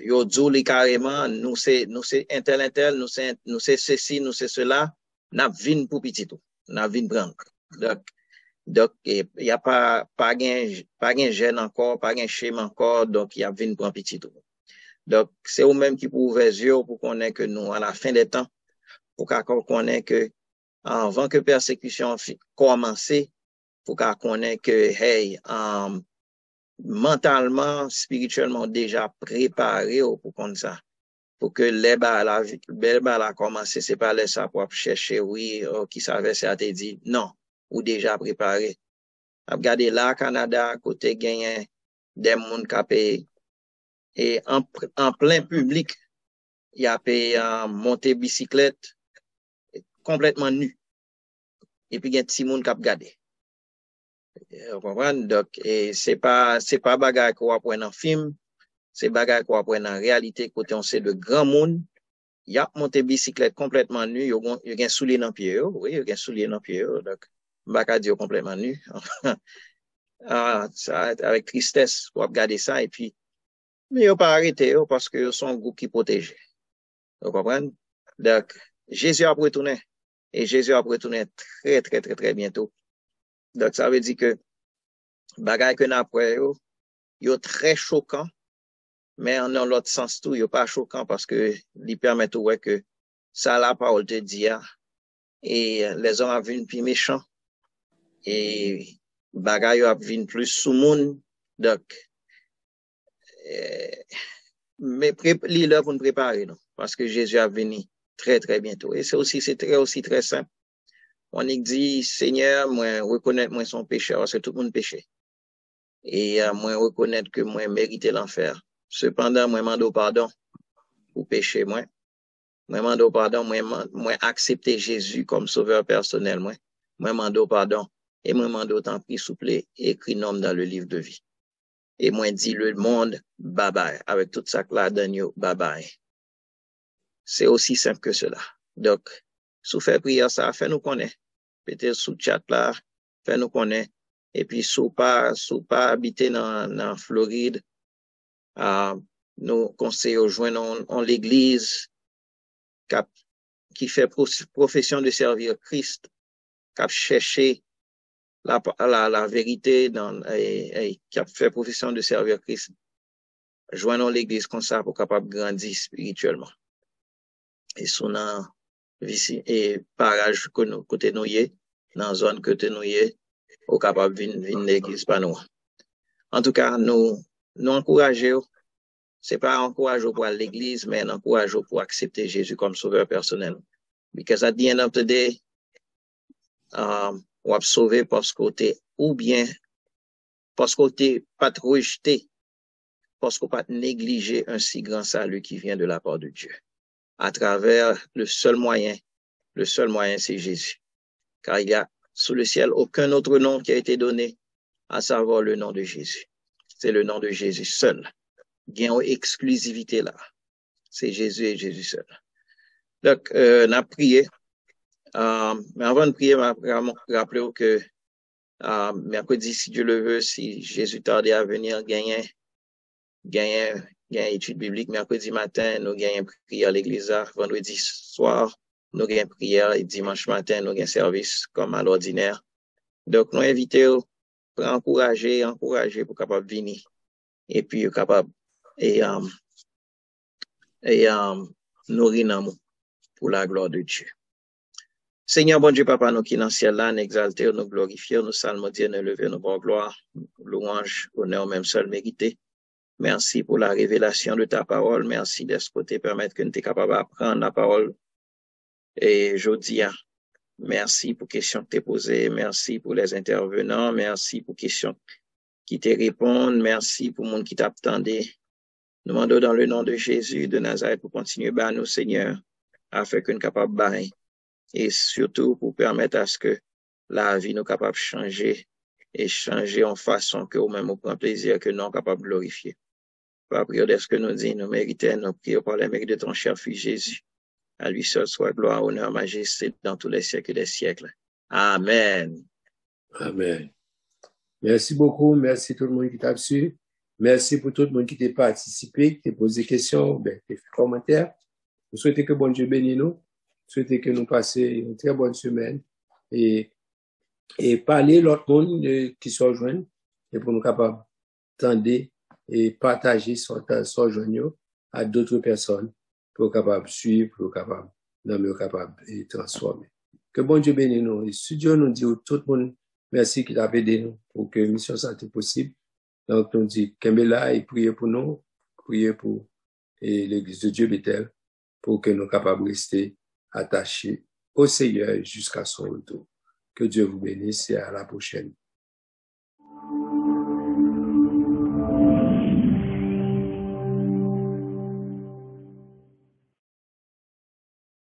Yo dit carrément nous c'est intel, nous c'est ceci, nous c'est cela, n'a vinn pour petit tout. N'a vinn prendre. Donc il y a pas gain gêne encore, pas gain schéma encore, donc il y a vinn prendre petit tout. Donc, c'est eux-mêmes qui pour ouvrir les yeux pour qu'on ait que nous, à la fin des temps, pour qu'on ait que, avant que persécution commence, pour qu'on ait que, hey, mentalement, spirituellement, déjà préparé pour qu'on ça. Pour que les balles a commencé, c'est pas les ça pour chercher, oui, qui savait, ça te dit, non, ou déjà préparé. Regardez là, Canada, côté gagné, des mondes qui et en plein public, il y a payé monter bicyclette complètement nu. Et puis il y a petit monde qui a regardé. Vous comprenez? Donc, c'est pas bagarre qu'on va prendre en film, c'est bagarre qu'on va prendre en réalité côté on sait de grand monde. Il y a monté bicyclette complètement nu, il y a un soulier dans pied, oui, il y a un soulier dans pied, donc bagarre dit complètement nu. Ça avec tristesse pour regarder ça et puis mais ils n'ont pas arrêté parce que sont un groupe qui protège. Vous comprenez? Donc, Jésus a retourné. Et Jésus a retourné très, très, très, très bientôt. Donc, ça veut dire que, bagaille que après, yo très choquant, mais en l'autre sens tout, yo pas choquant parce que, il permet tout, ouais, que, ça la parole te dit, et les hommes ont vu plus méchants, et bagaille a vu plus sous monde. Donc, mais les là pour nous préparer, non? Parce que Jésus a venu très, très bientôt. Et c'est aussi très simple. On dit, Seigneur, moi, reconnaître moi son pécheur, parce que tout le monde péché. Et moi, reconnaître que moi, mérité l'enfer. Cependant, moi, mando pardon pour péché, moi. Moi, mando pardon, moi, accepter Jésus comme sauveur personnel, moi. Moi, mando pardon. Et moi, mando tant pis, s'il vous plaît, écrit nom dans le livre de vie. Et moi, dit le monde, bye bye. Avec tout ça que là, Daniel, bye bye. C'est aussi simple que cela. Donc, sous faire prière, ça, fait nous connaître. Peut-être sous chat là, fait nous connaître. Et puis, sous pas habiter dans Floride, nous conseillons joindre en l'église, qui fait profession de servir Christ, qui a cherché la vérité qui a fait profession de servir Christ. Joignons l'église comme ça pour capable grandir spirituellement. Et son et parage côté nous dans zone côté nous au capable venir l'église par nous. En tout cas, nous encourageons, c'est pas encourageons pour l'église, mais encourageons pour accepter Jésus comme sauveur personnel. Because at the end of the day, ou sauvé parce que t'es ou bien parce que t'es pas trop rejeté, parce qu'on pas négligé un si grand salut qui vient de la part de Dieu. À travers le seul moyen c'est Jésus. Car il y a sous le ciel aucun autre nom qui a été donné, à savoir le nom de Jésus. C'est le nom de Jésus seul. Il y a une exclusivité là. C'est Jésus et Jésus seul. Donc, on a prié. Mais avant de prier, je vais rappeler que Mercredi, si Dieu le veut, si Jésus tardait à venir, gagne étude biblique. Mercredi matin, nous gagnons prière à l'église. Vendredi soir, nous gagnons prière. Et dimanche matin, nous gagnons service comme à l'ordinaire. Donc, nous invitons pour encourager pour capable venir. Et puis, capable nourrir l'amour pour la gloire de Dieu. Seigneur, bon Dieu, Papa, nous qui dans le ciel là, nous exalter, nous glorifier, nous salmodier, nous lever, nous bonne gloire, louange, honneur, même seul mérité. Merci pour la révélation de ta parole. Merci de ce côté permettre que nous soyons capables d'apprendre la parole. Et je dis, merci pour les questions que tu as posées. Merci pour les intervenants. Merci pour les questions qui te répondent. Merci pour le monde qui t'attendait. Nous demandons dans le nom de Jésus de Nazareth pour continuer à nous, Seigneur, afin que nous soyons capables de bailler. Et surtout pour permettre à ce que la vie nous capable de changer et changer en façon que nous-mêmes nous prend plaisir, que nous sommes capables de glorifier. Par prière de ce que nous disons, nous méritons, nous prions par les mérites de ton cher Fils Jésus. À lui seul soit gloire, honneur, majesté dans tous les siècles des siècles. Amen. Amen. Merci beaucoup. Merci tout le monde qui t'a suivi. Merci pour tout le monde qui t'a participé, qui t'a posé des questions, qui t'a fait commentaires. Nous souhaitons que bon Dieu bénisse nous. Nous souhaitons que nous passions une très bonne semaine et parler l'autre monde qui se rejoignent et pour nous capables d'entendre et partager son journal à d'autres personnes pour capable suivre, pour capable d'être capable et transformer. Que bon Dieu bénisse nous. Et si Dieu nous dit tout le monde merci qu'il a aidé nous pour que la mission soit possible. Donc nous dit Kembela et priez pour nous, priez pour l'église de Dieu Bethel pour que nous capables de rester attachés au Seigneur jusqu'à son retour. Que Dieu vous bénisse et à la prochaine.